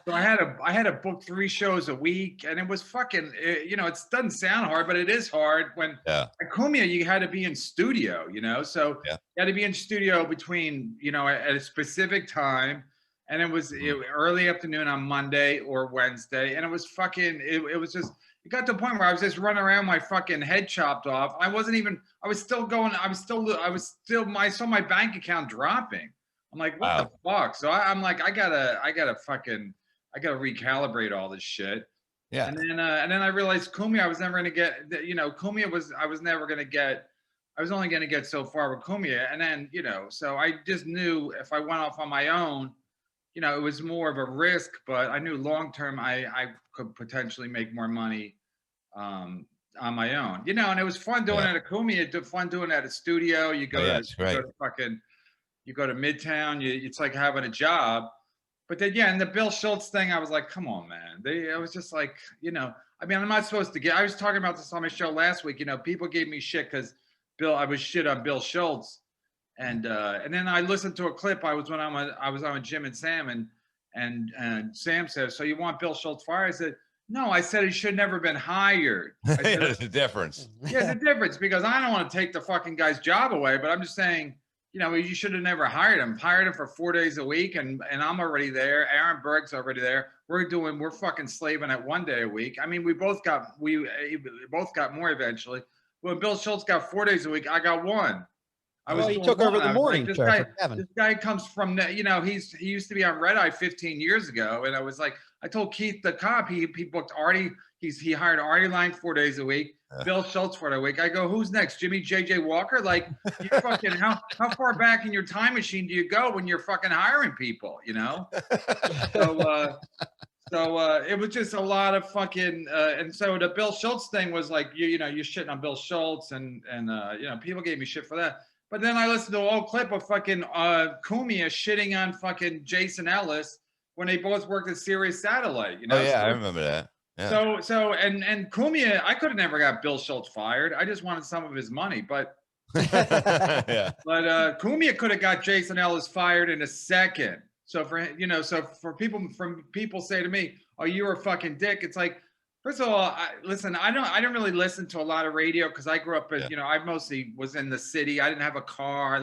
so I had to book 3 shows a week, and it was fucking, you know, it doesn't sound hard, but it is hard when at Cumia, you had to be in studio, you know? So you had to be in studio between, you know, at a specific time. And it was early afternoon on Monday or Wednesday. And it was fucking, it was just, it got to a point where I was just running around, my fucking head chopped off. I saw my bank account dropping. I'm like, what the fuck? So I'm like, I gotta recalibrate all this shit. Yeah. And then I realized Cumia, I was never gonna get, you know, I was only gonna get so far with Cumia. And then, you know, so I just knew if I went off on my own, you know, it was more of a risk, but I knew long-term I could potentially make more money on my own, you know, and it was fun doing it at Cumia, fun doing it at a studio. You go you go to Midtown, it's like having a job. But then, and the Bill Schultz thing, I was like, come on, man. I was just like, you know, I mean, I'm not supposed to I was talking about this on my show last week, you know, people gave me shit because I was shit on Bill Schultz. And then I listened to a clip. I was on with Jim and Sam, and Sam says, "So you want Bill Schultz fired?" I said, "No, I said he should never been hired." There's a difference. Yeah, the difference, because I don't want to take the fucking guy's job away, but I'm just saying, you know, you should have never hired him. Hired him for 4 days a week, and I'm already there. Aaron Berg's already there. We're fucking slaving at 1 day a week. I mean, we both got more eventually. When Bill Schultz got 4 days a week, I got 1. He took over the morning show for Kevin. This guy comes from, you know, he used to be on Red Eye 15 years ago. And I was like, I told Keith the cop, he booked Artie. He hired Artie Lang 4 days a week, Bill Schultz 4 days a week. I go, who's next? Jimmy JJ Walker? Like, you fucking, how far back in your time machine do you go when you're fucking hiring people, you know? So it was just a lot of fucking, and so the Bill Schultz thing was like, you know, you're shitting on Bill Schultz, and you know, people gave me shit for that. But then I listened to an old clip of fucking Cumia shitting on fucking Jason Ellis when they both worked at Sirius Satellite. You know? Oh yeah, I remember that. Yeah. So and Cumia, I could have never got Bill Schultz fired. I just wanted some of his money, but yeah. But Cumia could have got Jason Ellis fired in a second. So for people say to me, "Oh, you're a fucking dick." It's like, first of all, I didn't really listen to a lot of radio because I grew up you know, I mostly was in the city. I didn't have a car. I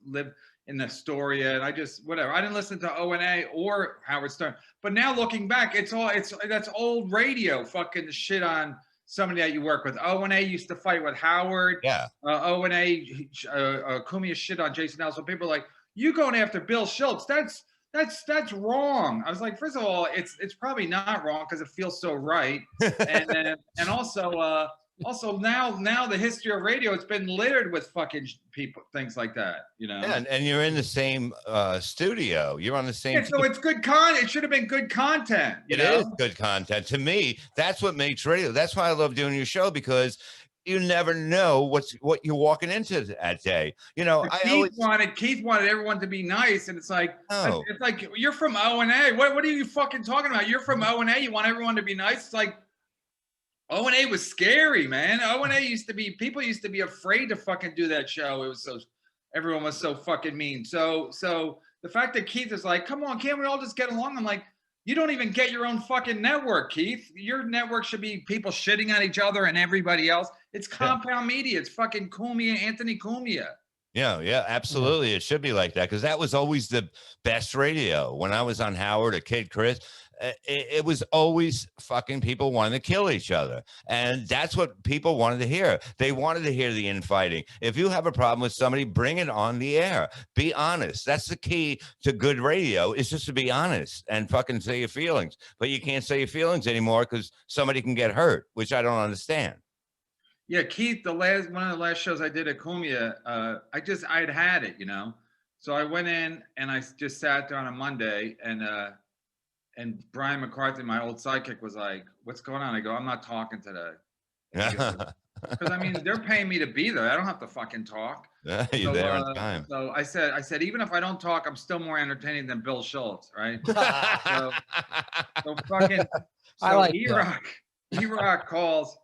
lived in Astoria, and I just, whatever. I didn't listen to O&A or Howard Stern. But now looking back, that's old radio fucking shit on somebody that you work with. O&A used to fight with Howard. Yeah. O&A, Cumia shit on Jason Ellis. So people are like, you going after Bill Schultz? That's wrong. I was like, first of all, it's probably not wrong because it feels so right, and also now the history of radio, it's been littered with fucking people, things like that, you know. Yeah, and you're in the same studio. You're on the same. Yeah, so it's good content. It should have been good content. It is good content. To me, that's what makes radio. That's why I love doing your show, because you never know what you're walking into that day. You know, Keith wanted everyone to be nice, and it's like, it's like, you're from O&A. What are you fucking talking about? You're from O&A. You want everyone to be nice? It's like, O&A was scary, man. O&A people used to be afraid to fucking do that show. Everyone was so fucking mean. So the fact that Keith is like, come on, can't we all just get along? I'm like, you don't even get your own fucking network, Keith. Your network should be people shitting on each other and everybody else. It's compound media. It's fucking Cumia, Anthony Cumia. Yeah, absolutely. It should be like that, because that was always the best radio. When I was on Howard, a Kid Chris, it was always fucking people wanting to kill each other. And that's what people wanted to hear. They wanted to hear the infighting. If you have a problem with somebody, bring it on the air. Be honest. That's the key to good radio, is just to be honest and fucking say your feelings. But you can't say your feelings anymore because somebody can get hurt, which I don't understand. Yeah, Keith, one of the last shows I did at Cumia, I'd had it, you know. So I went in and I just sat there on a Monday, and Brian McCarthy, my old sidekick, was like, "What's going on?" I go, "I'm not talking today." Because I mean, they're paying me to be there. I don't have to fucking talk. You're there on time. So I said, even if I don't talk, I'm still more entertaining than Bill Schultz, right? so fucking. So I like E-Rock calls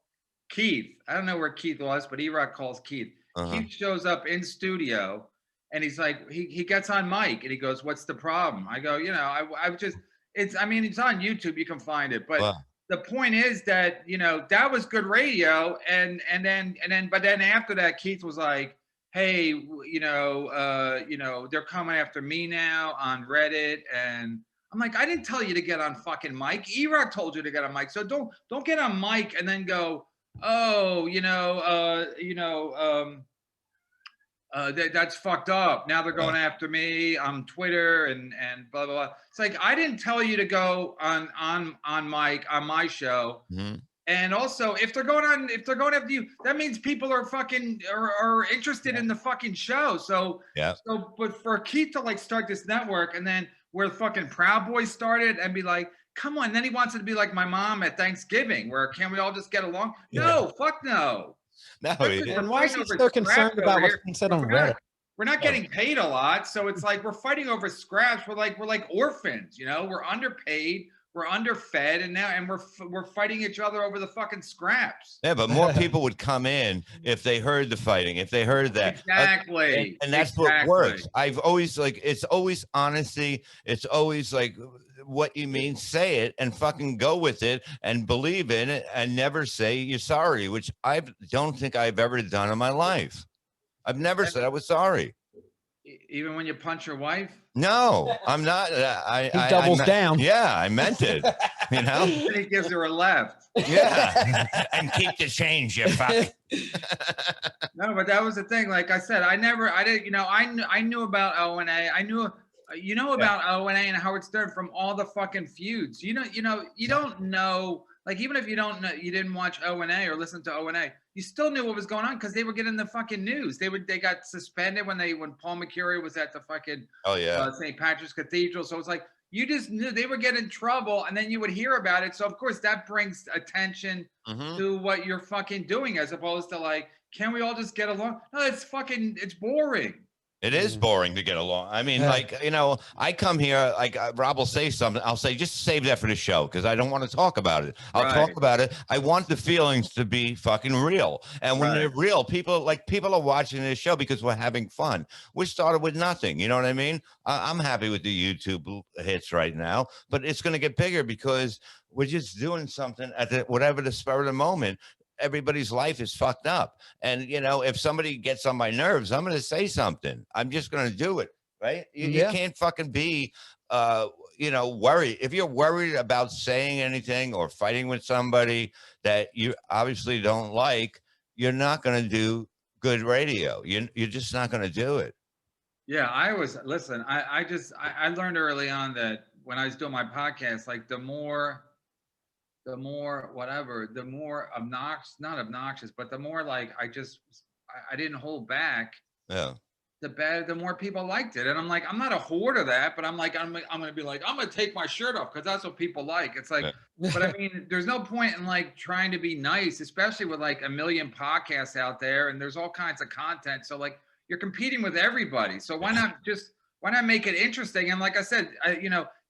Keith. I don't know where Keith was, but E-Rock calls Keith. Keith shows up in studio, and he's like, he gets on mic, and he goes, "What's the problem?" I go, you know, it's on YouTube, you can find it, but. Wow. The point is that, you know, that was good radio, and then after that, Keith was like, "Hey, you know, they're coming after me now on Reddit," and I'm like, "I didn't tell you to get on fucking mic. E-Rock told you to get on mic, so don't get on mic and then go, oh, that's fucked up. Now they're going after me on Twitter and blah, blah, blah." It's like, I didn't tell you to go on mic on my show. Mm-hmm. And also, if they're going after you, that means people are fucking are interested in the fucking show. So yeah. So, but for Keith to like start this network, and then where fucking Proud Boys started, and be like, "Come on," then he wants it to be like my mom at Thanksgiving, where can we all just get along? Yeah. No, fuck no. No, and why is he so concerned about what's being said on Reddit? We're not getting paid a lot, so it's like we're fighting over scraps. We're like orphans, you know. We're underpaid, we're underfed, and we're fighting each other over the fucking scraps. Yeah, but more people would come in if they heard the fighting, if they heard that. Exactly, and that's what works. I've always it's always honesty. It's always like, what you mean, say it and fucking go with it and believe in it and never say you're sorry, which I don't think I've ever done in my life. I've never said I was sorry. Even when you punch your wife? No, I'm not. He doubles down. Yeah, I meant it. You know? And he gives her a left. Yeah. And keep the change, you fuck. No, but that was the thing. Like I said, I didn't, you know, I knew about O&A. I knew, you know, about O&A and Howard Stern from all the fucking feuds. You don't know, like, even if you don't know, you didn't watch O&A or listen to O&A, you still knew what was going on because they were getting the fucking news. They got suspended when Paul McCurry was at the fucking St. Patrick's Cathedral. So it's like, you just knew they were getting in trouble, and then you would hear about it. So of course that brings attention to what you're fucking doing, as opposed to like, can we all just get along? No, it's boring. It is boring to get along. I mean, like, you know, I come here, like Rob will say something. I'll say, just save that for the show because I don't want to talk about it. I'll talk about it. I want the feelings to be fucking real. And when they're real, people are watching this show because we're having fun. We started with nothing. You know what I mean? I'm happy with the YouTube hits right now, but it's going to get bigger because we're just doing something at whatever the spur of the moment. Everybody's life is fucked up. And, you know, if somebody gets on my nerves, I'm going to say something. I'm just going to do it. Right. You can't fucking be, worried. If you're worried about saying anything or fighting with somebody that you obviously don't like, you're not going to do good radio. You're just not going to do it. Yeah. I learned early on that when I was doing my podcast, like the more not obnoxious, but the more like I didn't hold back. Yeah. The more people liked it. And I'm like, I'm not a whore to that, but I'm like, I'm going to be like, I'm going to take my shirt off because that's what people like. It's like, but I mean, there's no point in like trying to be nice, especially with like a million podcasts out there and there's all kinds of content. So like you're competing with everybody. So why not make it interesting? And like I said,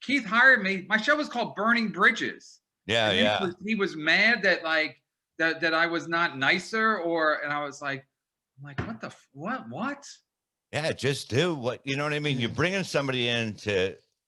Keith hired me. My show was called Burning Bridges. Yeah, He was mad that like that I was not nicer, and I was like, what? Yeah, just do what you know what I mean. You're bringing somebody in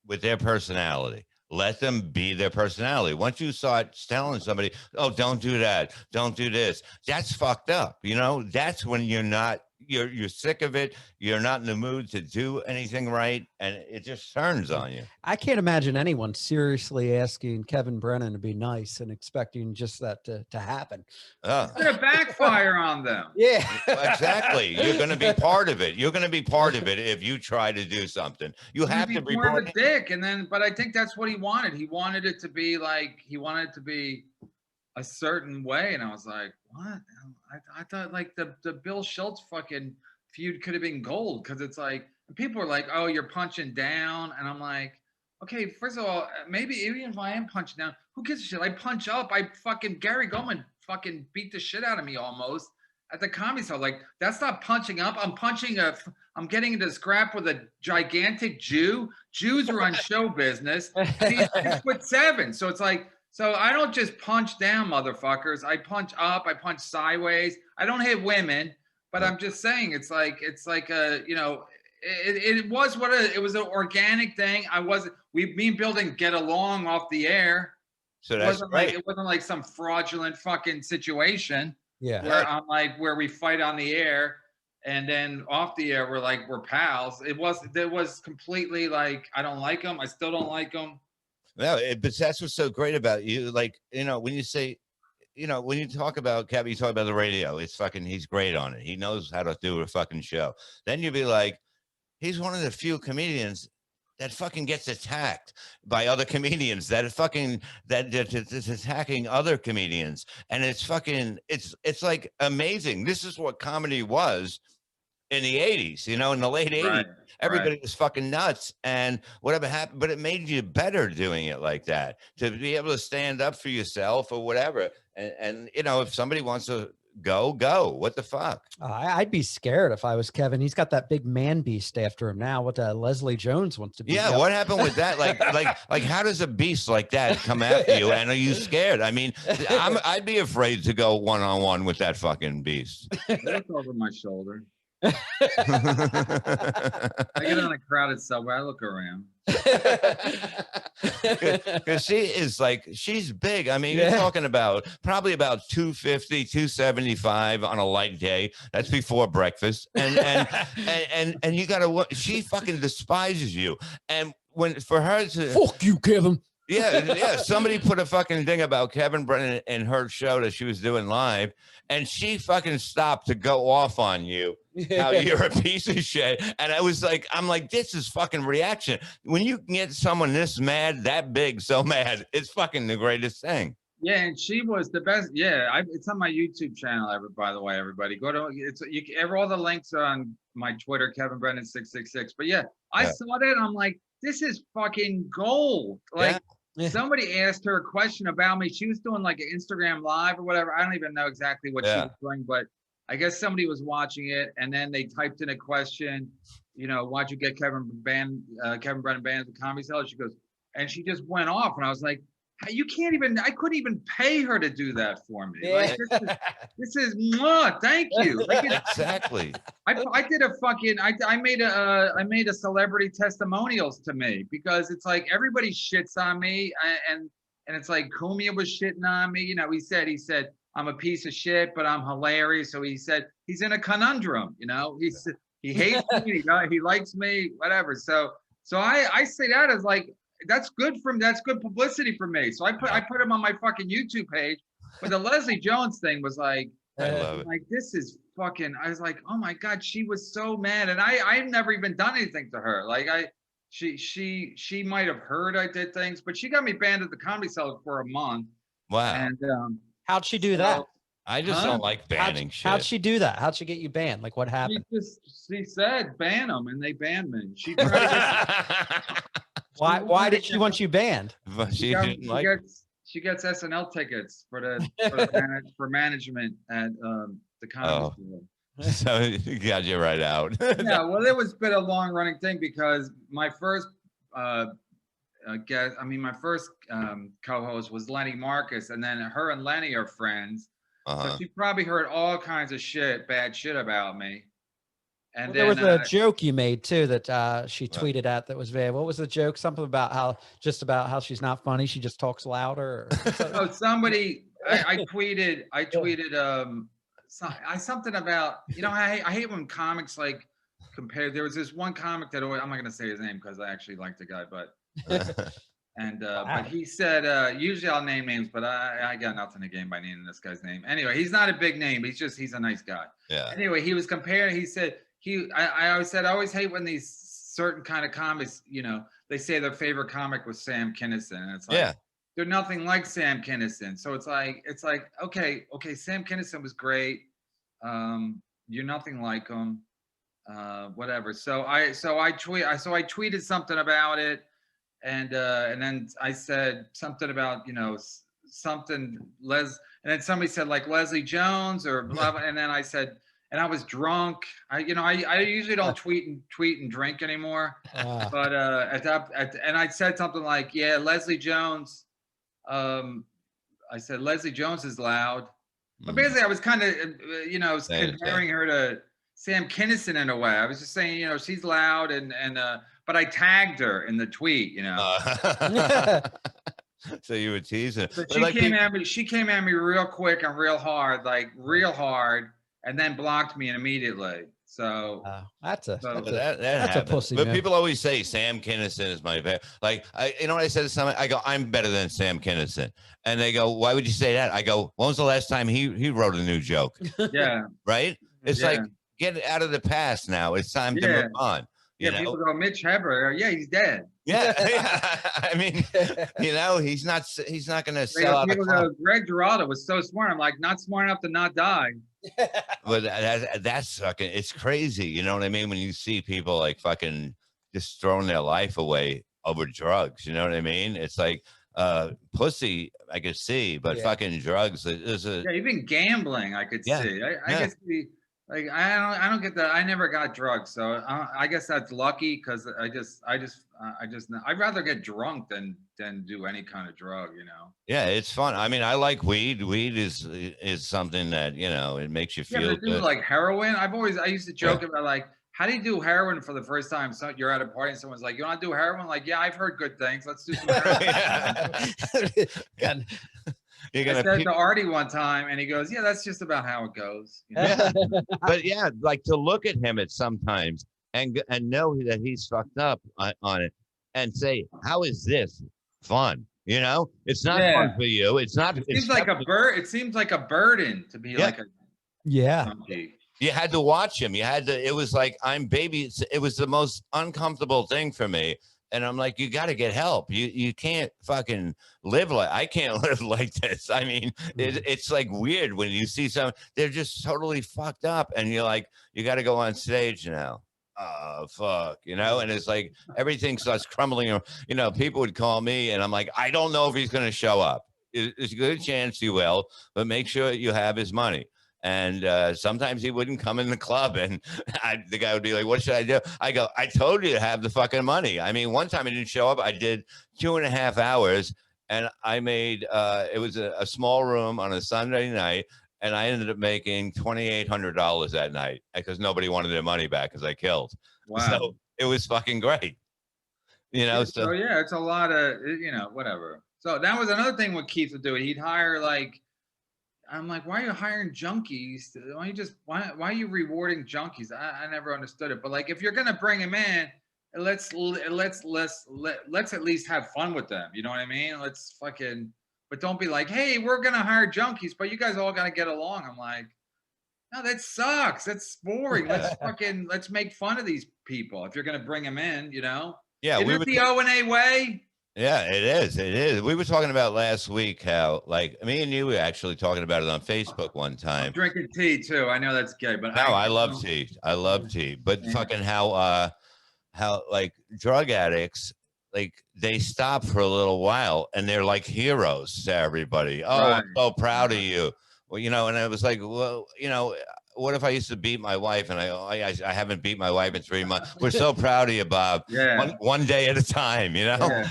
with their personality. Let them be their personality. Once you start telling somebody, "Oh, don't do that, don't do this," that's fucked up. You know, that's when you're not you're sick of it. You're not in the mood to do anything right, and it just turns on you. I can't imagine anyone seriously asking Kevin Brennan to be nice and expecting just that to happen. It's gonna backfire on them. Yeah, exactly. You're going to be part of it. You're going to be part of it if you try to do something. You have to be more part of a dick. And then, but I think that's what he wanted. He wanted it to be like, he wanted it to be a certain way. And I was like, what? I thought like the Bill Schultz fucking feud could have been gold, because it's like, people are like, oh, you're punching down. And I'm like, okay, first of all, maybe even if I am punching down, who gives a shit? I punch up. Gary Goldman fucking beat the shit out of me almost at the Comedy Store. Like, that's not punching up. I'm getting into scrap with a gigantic Jew. Jews are on show business. He's 6'7". So it's like, so I don't just punch down, motherfuckers. I punch up. I punch sideways. I don't hit women, but I'm just saying, it was an organic thing. Me and Bill didn't get along off the air. So that's right. It wasn't like some fraudulent fucking situation. Yeah. Where I'm like, where we fight on the air, and then off the air we're pals. It was completely like, I don't like him. I still don't like him. No, but that's what's so great about you. Like, when you say, when you talk about Kevin, you talk about the radio, it's fucking, he's great on it. He knows how to do a fucking show. Then you'd be like, he's one of the few comedians that fucking gets attacked by other comedians, that's attacking other comedians. And it's fucking, it's like amazing. This is what comedy was in the 80s, in the late 80s. Right, everybody was fucking nuts, and whatever happened, but it made you better doing it like that, to be able to stand up for yourself or whatever. And if somebody wants to go, what the fuck? I'd be scared if I was Kevin. He's got that big man beast after him now. What Leslie Jones wants to be. Yeah, what happened with that? Like how does a beast like that come after you? And are you scared? I mean, I'd be afraid to go one-on-one with that fucking beast. Look over my shoulder. I get on a crowded subway, I look around. Because she's big. I mean, you're talking about probably about 250, 275 on a light day. That's before breakfast. And you gotta, she fucking despises you. And for her to fuck you, Kevin. Yeah. Somebody put a fucking thing about Kevin Brennan in her show that she was doing live, and she fucking stopped to go off on you. How you're a piece of shit. And I'm like, this is fucking reaction. When you can get someone this mad, that big, so mad, it's fucking the greatest thing. Yeah, and she was the best. Yeah, it's on my YouTube channel. By the way, everybody, go to all the links are on my Twitter, Kevin Brennan 666. But yeah, I saw that. I'm like, this is fucking gold. Like, somebody asked her a question about me. She was doing like an Instagram live or whatever. I don't even know exactly what she was doing, but I guess somebody was watching it, and then they typed in a question, why'd you get Kevin Brennan banned at the Comedy Cellar? She goes, and she just went off, and I was like, I couldn't even pay her to do that for me. Like, this is thank you. Like, exactly. I did a fucking, I made a celebrity testimonials to me, because it's like everybody shits on me, and it's like Cumia was shitting on me. He said, I'm a piece of shit, but I'm hilarious. So he said he's in a conundrum. He hates me, he likes me, whatever. So I say that as like, that's good publicity for me. So I put him on my fucking YouTube page. But the Leslie Jones thing was like, I love it. Like, this is fucking, I was like, oh my God, she was so mad. And I've never even done anything to her. Like she might have heard I did things, but she got me banned at the Comedy Cellar for a month. Wow. And how'd she do that? I just don't like banning shit. How'd she do that? How'd she get you banned? Like, what happened? She said ban them, and they banned me. She why did she want you banned? She gets SNL tickets for management at the Comedy Cellar. So you got you right out. Yeah, well, it was been a long running thing, because my first my first co-host was Lenny Marcus, and then her and Lenny are friends. So she probably heard all kinds of bad shit about me. And there was a joke you made too that she tweeted at that was very. What was the joke? Something about how she's not funny. She just talks louder. Oh, somebody. I tweeted something about, I hate when comics like compare. There was this one comic that always, I'm not gonna say his name because I actually like the guy, but but he said usually I'll name names, but I got nothing to gain by naming this guy's name. Anyway, he's not a big name. He's a nice guy. Yeah. Anyway, he was comparing. He said I always hate when these certain kind of comics, they say their favorite comic was Sam Kinison, and it's like they're nothing like Sam Kinison. So it's like okay, Sam Kinison was great. You're nothing like him. Whatever. So I tweeted something about it, and then I said something about something and then somebody said like Leslie Jones or blah, blah, and then I said, and I was drunk. I usually don't tweet and drink anymore, but and I said something like, yeah, Leslie Jones. I said Leslie Jones is loud, but basically I was kind of comparing her to Sam Kinison in a way. I was just saying, she's loud but I tagged her in the tweet, So you were teasing. So she came at me real quick and real hard, and then blocked me immediately. So that's a happens. pussy. But man. people always say Sam Kinison is my favorite. Like, what I said to someone? I go, I'm better than Sam Kinison, and they go, why would you say that? I go, when was the last time he wrote a new joke? Yeah, right. It's like, get out of the past now. It's time to move on. People go, Mitch Hedberg. Yeah, he's dead. Yeah. I mean, he's not going to sell out. People go, Greg Giraldo was so smart. I'm like, not smart enough to not die. But that's fucking, it's crazy. You know what I mean? When you see people like fucking just throwing their life away over drugs, you know what I mean? It's like, pussy, I could see, but fucking drugs. Even gambling, I could see. I could see. Like I don't get that. I never got drugs, so I guess that's lucky because I'd rather get drunk than do any kind of drug, Yeah, it's fun. I mean, I like weed. Weed is something that it makes you feel good. Like heroin. I used to joke about like, how do you do heroin for the first time? So you're at a party and someone's like, you want to do heroin? Like, yeah, I've heard good things. Let's do some heroin. I said to Artie one time, and he goes, "Yeah, that's just about how it goes." But yeah, like to look at him at sometimes and know that he's fucked up on it, and say, "How is this fun?" It's not fun for you. It's not. It seems like a bird. It seems like a burden to be like a monkey. You had to watch him. You had to. It was like I'm baby. It was the most uncomfortable thing for me. And I'm like, you got to get help. You can't fucking live I can't live like this. I mean, it's like weird when you see someone, they're just totally fucked up. And you're like, you got to go on stage now. Oh, fuck, and it's like everything starts crumbling. People would call me and I'm like, I don't know if he's going to show up. There's a good chance he will, but make sure you have his money. And sometimes he wouldn't come in the club, and the guy would be like, what should I do? I go, I told you to have the fucking money. I mean, one time he didn't show up. I did 2.5 hours, and I made, it was a small room on a Sunday night, and I ended up making $2,800 that night because nobody wanted their money back because I killed. Wow. So it was fucking great. So yeah, it's a lot of, whatever. So that was another thing what Keith would do. He'd hire I'm like, why are you hiring junkies? Why are you rewarding junkies? I never understood it. But like, if you're gonna bring them in, let's at least have fun with them. You know what I mean? But don't be like, hey, we're gonna hire junkies, but you guys all gotta get along. I'm like, no, that sucks. That's boring. Let's make fun of these people if you're gonna bring them in. Yeah, is it the O&A way? Yeah, it is. It is. We were talking about last week how, like, me and you were actually talking about it on Facebook one time. I'm drinking tea too. I know that's gay, but I love tea. I love tea. But fucking how like drug addicts, like they stop for a little while and they're like heroes to everybody. Oh, right. I'm so proud of you. Well, and I was like, well, what if I used to beat my wife and I haven't beat my wife in 3 months? We're so proud of you, Bob. Yeah. One day at a time, Yeah.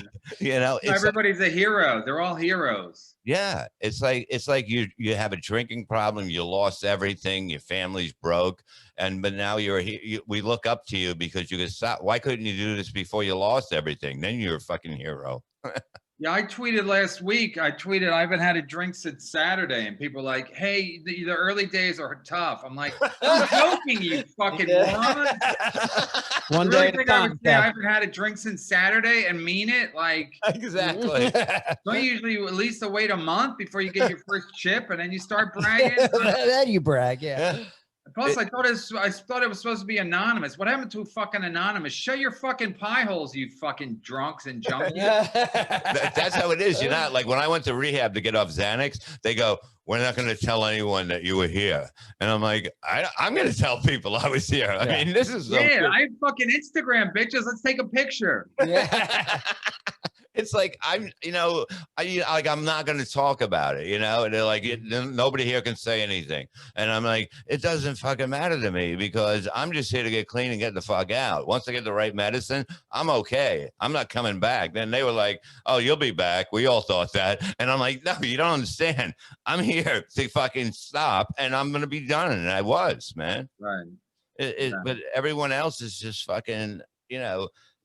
Everybody's a hero. They're all heroes. Yeah. It's like you have a drinking problem. You lost everything. Your family's broke. But now we look up to you because you could stop. Why couldn't you do this before you lost everything? Then you're a fucking hero. Yeah, I tweeted last week. I haven't had a drink since Saturday, and people are like, "Hey, the early days are tough." I'm like, "I'm joking, you fucking moron." One You day really at a think I time. would say I haven't had a drink since Saturday and mean it? Like, Exactly. don't you usually at least wait a month before you get your first chip, and then you start bragging? Then you brag, yeah. Plus, I thought it was supposed to be anonymous. What happened to fucking anonymous? Shut your fucking pie holes, you fucking drunks and junkies. That's how it is. You're not like when I went to rehab to get off Xanax, they go, "We're not going to tell anyone that you were here." And I'm like, I'm going to tell people I was here. I mean, this is I fucking Instagram bitches. Let's take a picture. Yeah. It's like I'm not going to talk about it, and they're like, nobody here can say anything, and I'm like, it doesn't fucking matter to me because I'm just here to get clean and get the fuck out. Once I get the right medicine, I'm okay. I'm not coming back. Then they were like, "Oh, you'll be back." We all thought that, and I'm like, no, you don't understand. I'm here to fucking stop, and I'm going to be done, and I was, man. Right. But everyone else is just fucking,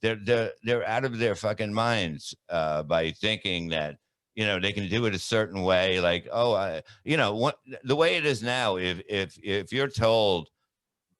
they're out of their fucking minds by thinking that they can do it a certain way. Like, the way it is now. If you're told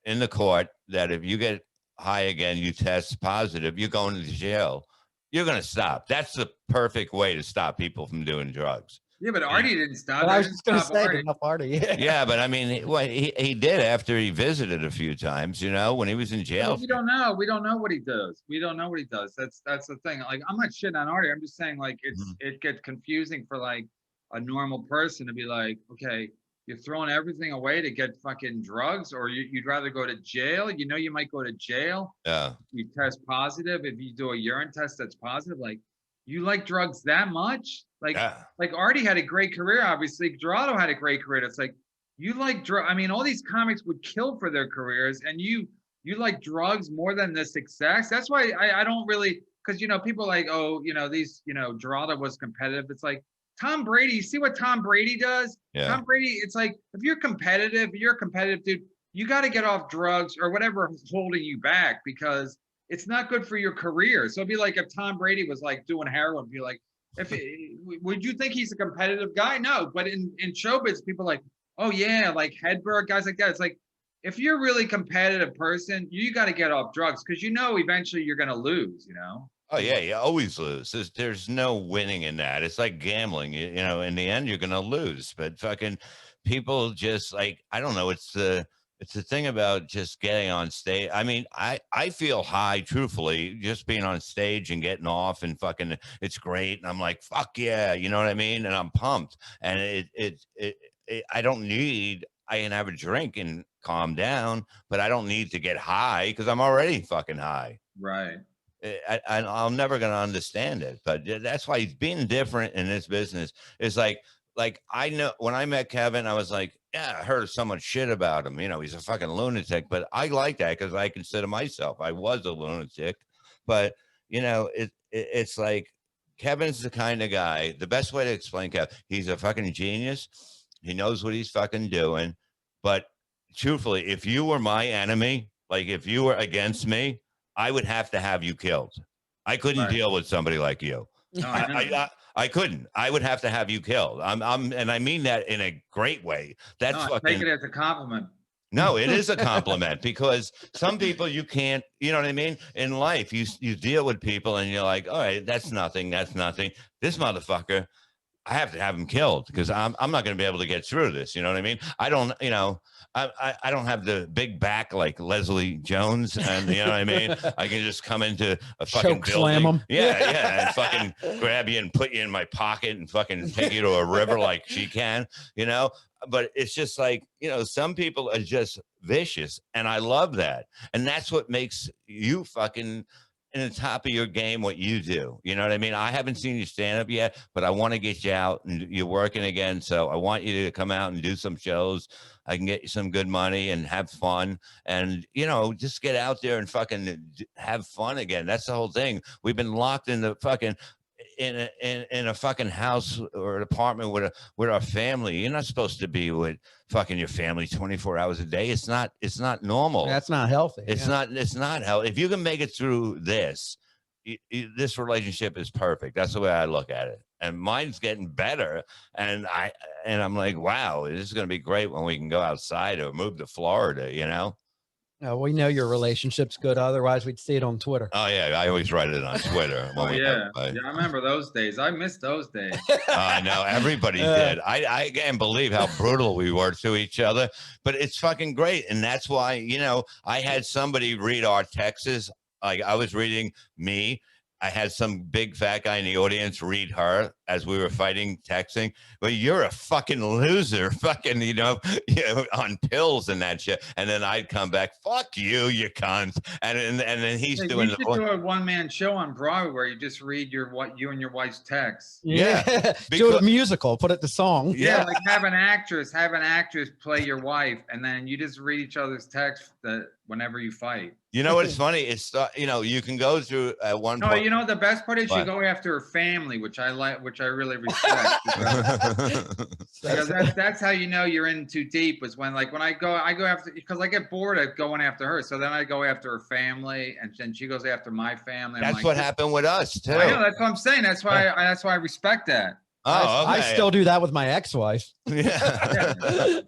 in the court that if you get high again, you test positive, you're going to jail. You're going to stop. That's the perfect way to stop people from doing drugs. Yeah, but Artie didn't stop. But I was just going to say, enough Artie. Yeah, but I mean, he did after he visited a few times, when he was in jail. We don't know. We don't know what he does. We don't know what he does. That's the thing. Like, I'm not shitting on Artie. I'm just saying, like, it gets confusing for like a normal person to be like, okay, you're throwing everything away to get fucking drugs, or you'd rather go to jail. You might go to jail. Yeah. You test positive. If you do a urine test that's positive, like, you like drugs that much? Like Artie had a great career, obviously. Gerardo had a great career. It's like, you like drug. I mean, all these comics would kill for their careers, and you like drugs more than the success. That's why I don't really, because people are like, oh, these, Gerardo was competitive. It's like Tom Brady. You see what Tom Brady does? Yeah. Tom Brady. It's like, if you're a competitive dude, you got to get off drugs or whatever is holding you back, because it's not good for your career. So it'd be like if Tom Brady was like doing heroin, be like, would you think he's a competitive guy? No, but in showbiz, people are like, oh yeah, like Hedberg, guys like that. It's like, if you're a really competitive person, you got to get off drugs, because eventually you're going to lose, Oh yeah, you always lose. There's no winning in that. It's like gambling. In the end, you're going to lose. But fucking people just like, I don't know. It's the thing about just getting on stage. I mean, I feel high, truthfully, just being on stage and getting off and fucking, it's great. And I'm like, fuck yeah, you know what I mean? And I'm pumped. And I can have a drink and calm down, but I don't need to get high because I'm already fucking high. Right. I'm never going to understand it. But that's why being different in this business is like I know when I met Kevin, I was like, yeah, I heard so much shit about him. He's a fucking lunatic, but I like that because I consider myself, I was a lunatic. But, it's like Kevin's the kind of guy, the best way to explain Kevin, he's a fucking genius. He knows what he's fucking doing. But truthfully, if you were my enemy, like if you were against me, I would have to have you killed. I couldn't deal with somebody like you. No, I couldn't. I would have to have you killed. And I mean that in a great way. That's take it as a compliment. No, it is a compliment because some people you can't, you know what I mean? In life, you deal with people and you're like, all right, that's nothing. That's nothing. This motherfucker, I have to have him killed because I'm not going to be able to get through this. You know what I mean? I don't have the big back like Leslie Jones, and you know what I mean? I can just come into a fucking building. Slam him. Yeah, and fucking grab you and put you in my pocket and fucking take you to a river like she can, But it's just like, some people are just vicious, and I love that. And that's what makes you fucking in the top of your game, what you do. You know what I mean? I haven't seen you stand up yet, but I want to get you out and you're working again. So I want you to come out and do some shows. I can get you some good money and have fun and, just get out there and fucking have fun again. That's the whole thing. We've been locked in the fucking in a fucking house or an apartment with our family. You're not supposed to be with fucking your family 24 hours a day. It's not normal. That's not healthy. It's not healthy. If you can make it through this, this relationship is perfect. That's the way I look at it. And mine's getting better. And I'm like, wow, this is going to be great when we can go outside or move to Florida, you know? We know your relationship's good. Otherwise, we'd see it on Twitter. Oh, yeah. I always write it on Twitter. Oh, yeah. I remember those days. I miss those days. I know. Everybody did. I can't believe how brutal we were to each other. But it's fucking great. And that's why, you know, I had somebody read our texts. Like I was reading me. I had some big fat guy in the audience read her as we were fighting, texting. Well, you're a fucking loser, fucking, you know, on pills and that shit. And then I'd come back, fuck you, you cunt. And then he's doing. You should do a one-man show on Broadway where you just read you and your wife's texts. Yeah, do a musical, put it to song. Yeah, like have an actress play your wife, and then you just read each other's texts whenever you fight. You know what's funny? It's you know, you can go through at one point. No, you know the best part is you go after her family, which I like, which I really respect. Because that's how you know you're in too deep. Was when I go after, because I get bored of going after her, so then I go after her family, and then she goes after my family. That's what happened with us too. I know, that's what I'm saying. That's why I respect that. Oh, okay. I still do that with my ex-wife. Yeah.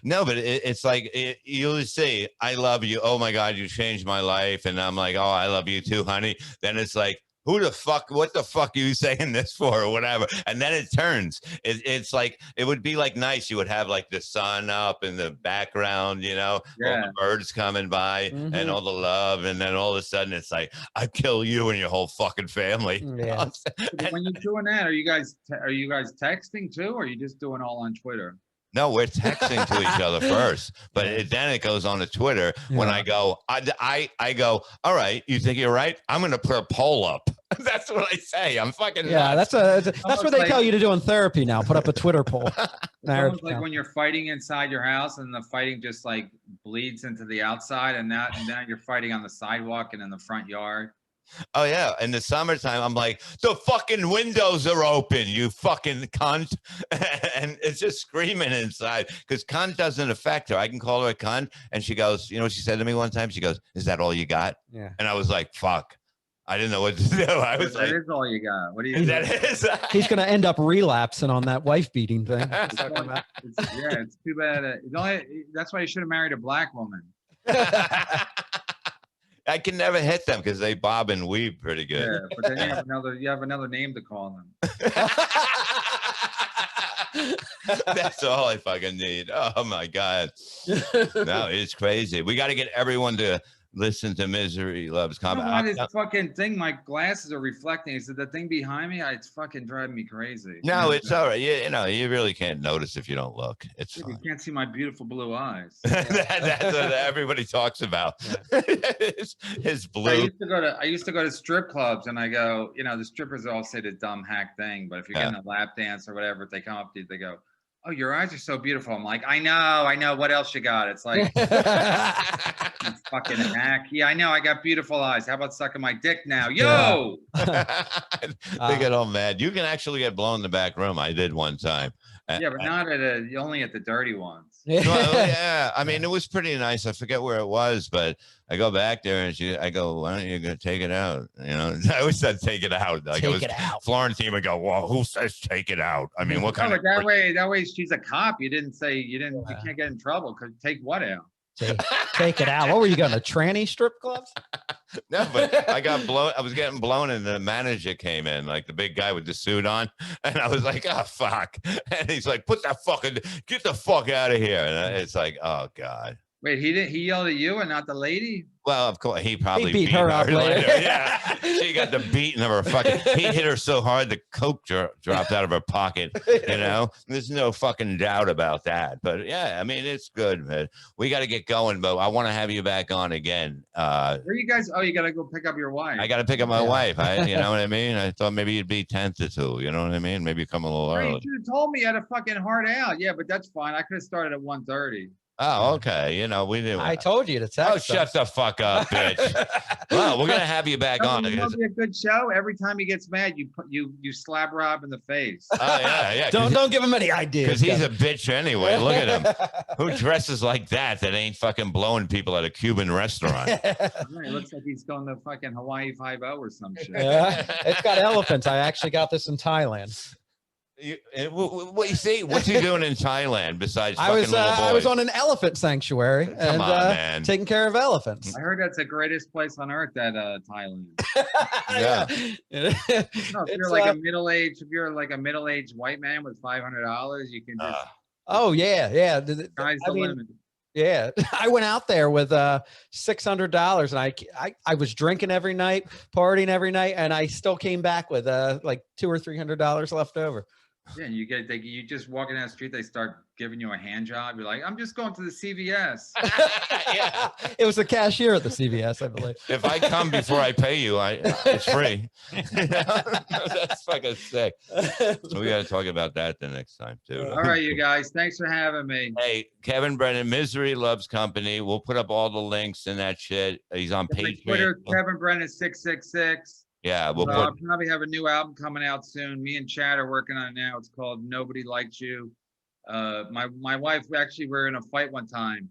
No, but it's like you'll say, I love you. Oh my God, you changed my life. And I'm like, oh, I love you too, honey. Then it's like, who the fuck, what the fuck are you saying this for or whatever? And then it turns. It's like, it would be like nice. You would have like the sun up in the background, you know, all the birds coming by and all the love. And then all of a sudden it's like, I kill you and your whole fucking family. Yeah. When you're doing that, are you guys texting too? Or are you just doing all on Twitter? No, we're texting to each other first, but then it goes on to Twitter. When I go, I go, all right, you think you're right? I'm going to put a poll up. That's what I say. I'm fucking nuts. That's what they tell you to do in therapy now. Put up a Twitter poll. It's like when you're fighting inside your house and the fighting just like bleeds into the outside, and now you're fighting on the sidewalk and in the front yard. Oh yeah, in the summertime, I'm like, the fucking windows are open, you fucking cunt, and it's just screaming inside because cunt doesn't affect her. I can call her a cunt, and she goes, you know what she said to me one time? She goes, "Is that all you got?" Yeah, and I was like, "Fuck." I didn't know what to do. I was like, that is all you got. What do you? That is. He's going to end up relapsing on that wife beating thing. It's too bad. That's why you should have married a black woman. I can never hit them because they bob and weave pretty good. Yeah, but then you have another name to call them. That's all I fucking need. Oh my God. No, it's crazy. We got to get everyone to listen to Misery Loves Comedy. This fucking thing, my glasses are reflecting. Is it the thing behind me? It's fucking driving me crazy. No, it's all right. You know, you really can't notice if you don't look. It's fine. You can't see my beautiful blue eyes. That's what everybody talks about. His blue. I used to go to strip clubs, and I go, you know, the strippers all say the dumb hack thing, but if you're getting a lap dance or whatever, if they come up to you, they go, "Oh, your eyes are so beautiful." I'm like, I know. What else you got? It's like, fucking hack. Yeah, I know. I got beautiful eyes. How about sucking my dick now? Yo! They get all mad. You can actually get blown in the back room. I did one time. Yeah, but not only at the dirty ones. Well, yeah. I mean, it was pretty nice. I forget where it was, but I go back there and I go, "Why don't you go take it out?" You know, I always said, "Take it out." Like take it out. Florentine would go, "Well, who says take it out?" I mean, what kind of that way she's a cop. You can't get in trouble because take what out? Take it out. What were you going to tranny strip clubs? No, but I got blown. I was getting blown, and the manager came in, like the big guy with the suit on, and I was like, "Oh fuck!" And he's like, "Get the fuck out of here!" And it's like, "Oh God." Wait, he yelled at you and not the lady? Well, of course, he probably beat her up later. Yeah, she got the beating of her fucking. He hit her so hard the coke dropped out of her pocket. You know, there's no fucking doubt about that. But yeah, I mean, it's good, man. We got to get going, but I want to have you back on again. Where are you guys? Oh, you got to go pick up your wife. I got to pick up my wife. You know what I mean? I thought maybe you'd be 10 to 2. You know what I mean? Maybe you come a little early. You should have told me you had a fucking hard out. Yeah, but that's fine. I could have started at 1:30. Oh, okay. You know, we didn't. I told you to text. Oh, shut the fuck fuck up, bitch. Well, we're gonna have you back on. It'll be a good show. Every time he gets mad, you slap Rob in the face. Oh yeah. Don't give him any ideas. Because he's a bitch anyway. Look at him. Who dresses like that ain't fucking blowing people at a Cuban restaurant? It looks like he's going to fucking Hawaii 5-0 or some shit. Yeah, it's got elephants. I actually got this in Thailand. What you see? What's he doing in Thailand besides fucking little boys? I was on an elephant sanctuary and taking care of elephants. I heard that's the greatest place on earth, that Thailand. Yeah. No, if you're like a middle-aged white man with $500, you can just. Oh yeah. Sky's the limit. Yeah, I went out there with $600, and I was drinking every night, partying every night, and I still came back with like $200 or $300 left over. Yeah, you just walking down the street, they start giving you a hand job. You're like, I'm just going to the CVS. Yeah, it was the cashier at the CVS, I believe. If I come before I pay you, it's free. That's fucking sick. So we got to talk about that the next time too. All right, you guys, thanks for having me. Hey, Kevin Brennan, Misery Loves Company. We'll put up all the links and that shit. He's on Patreon. Twitter, Kevin Brennan 666. Yeah, I'll probably have a new album coming out soon. Me and Chad are working on it now. It's called Nobody Likes You. My wife, actually, we were in a fight one time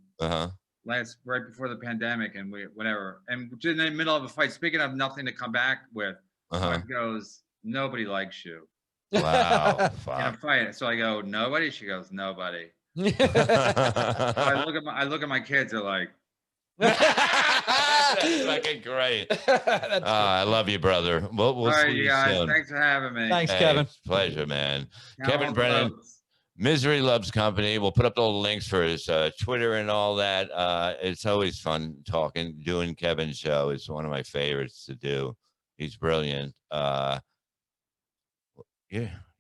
right before the pandemic, and and in the middle of a fight. Speaking of nothing to come back with, my wife goes, "Nobody likes you." Wow. In a fight, so I go, "Nobody." She goes, "Nobody." I look at my kids. They're like. That's fucking great. I love you, brother. We'll all right, see you guys. soon. Thanks for having me. Thanks, Kevin. Pleasure, man. Kevin Brennan, Misery Loves Company. We'll put up all the links for his Twitter and all that. It's always fun doing Kevin's show. It's one of my favorites to do. He's brilliant. Yeah,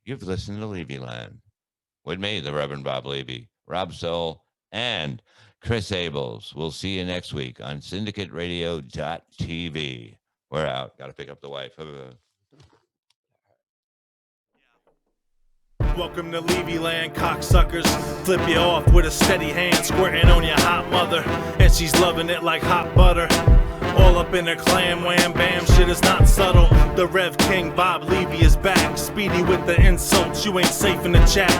you've listened to Levyland with me, the Reverend Bob Levy, Rob Soul, and Chris Abels. We'll see you next week on syndicateradio.tv. We're out. Got to pick up the wife. Welcome to Levyland, cocksuckers. Flip you off with a steady hand, squirting on your hot mother. And she's loving it like hot butter. All up in her clam, wham, bam, shit is not subtle. The Rev King, Bob Levy, is back. Speedy with the insults, you ain't safe in the chat.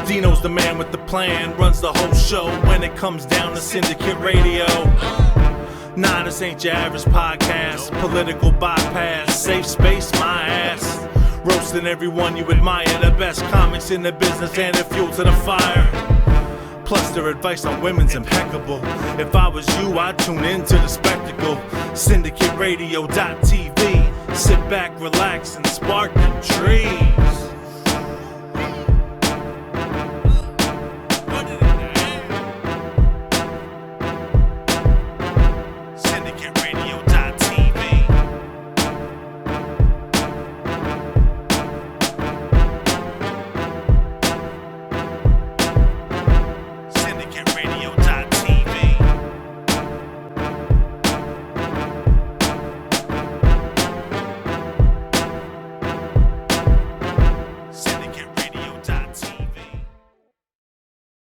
Dino's the man with the plan, runs the whole show when it comes down to Syndicate Radio. Nah, this ain't your average podcast. Political bypass, safe space, my ass. Roasting everyone you admire, the best comics in the business and the fuel to the fire. Plus their advice on women's impeccable. If I was you, I'd tune into the spectacle. SyndicateRadio.tv. Sit back, relax, and spark the tree.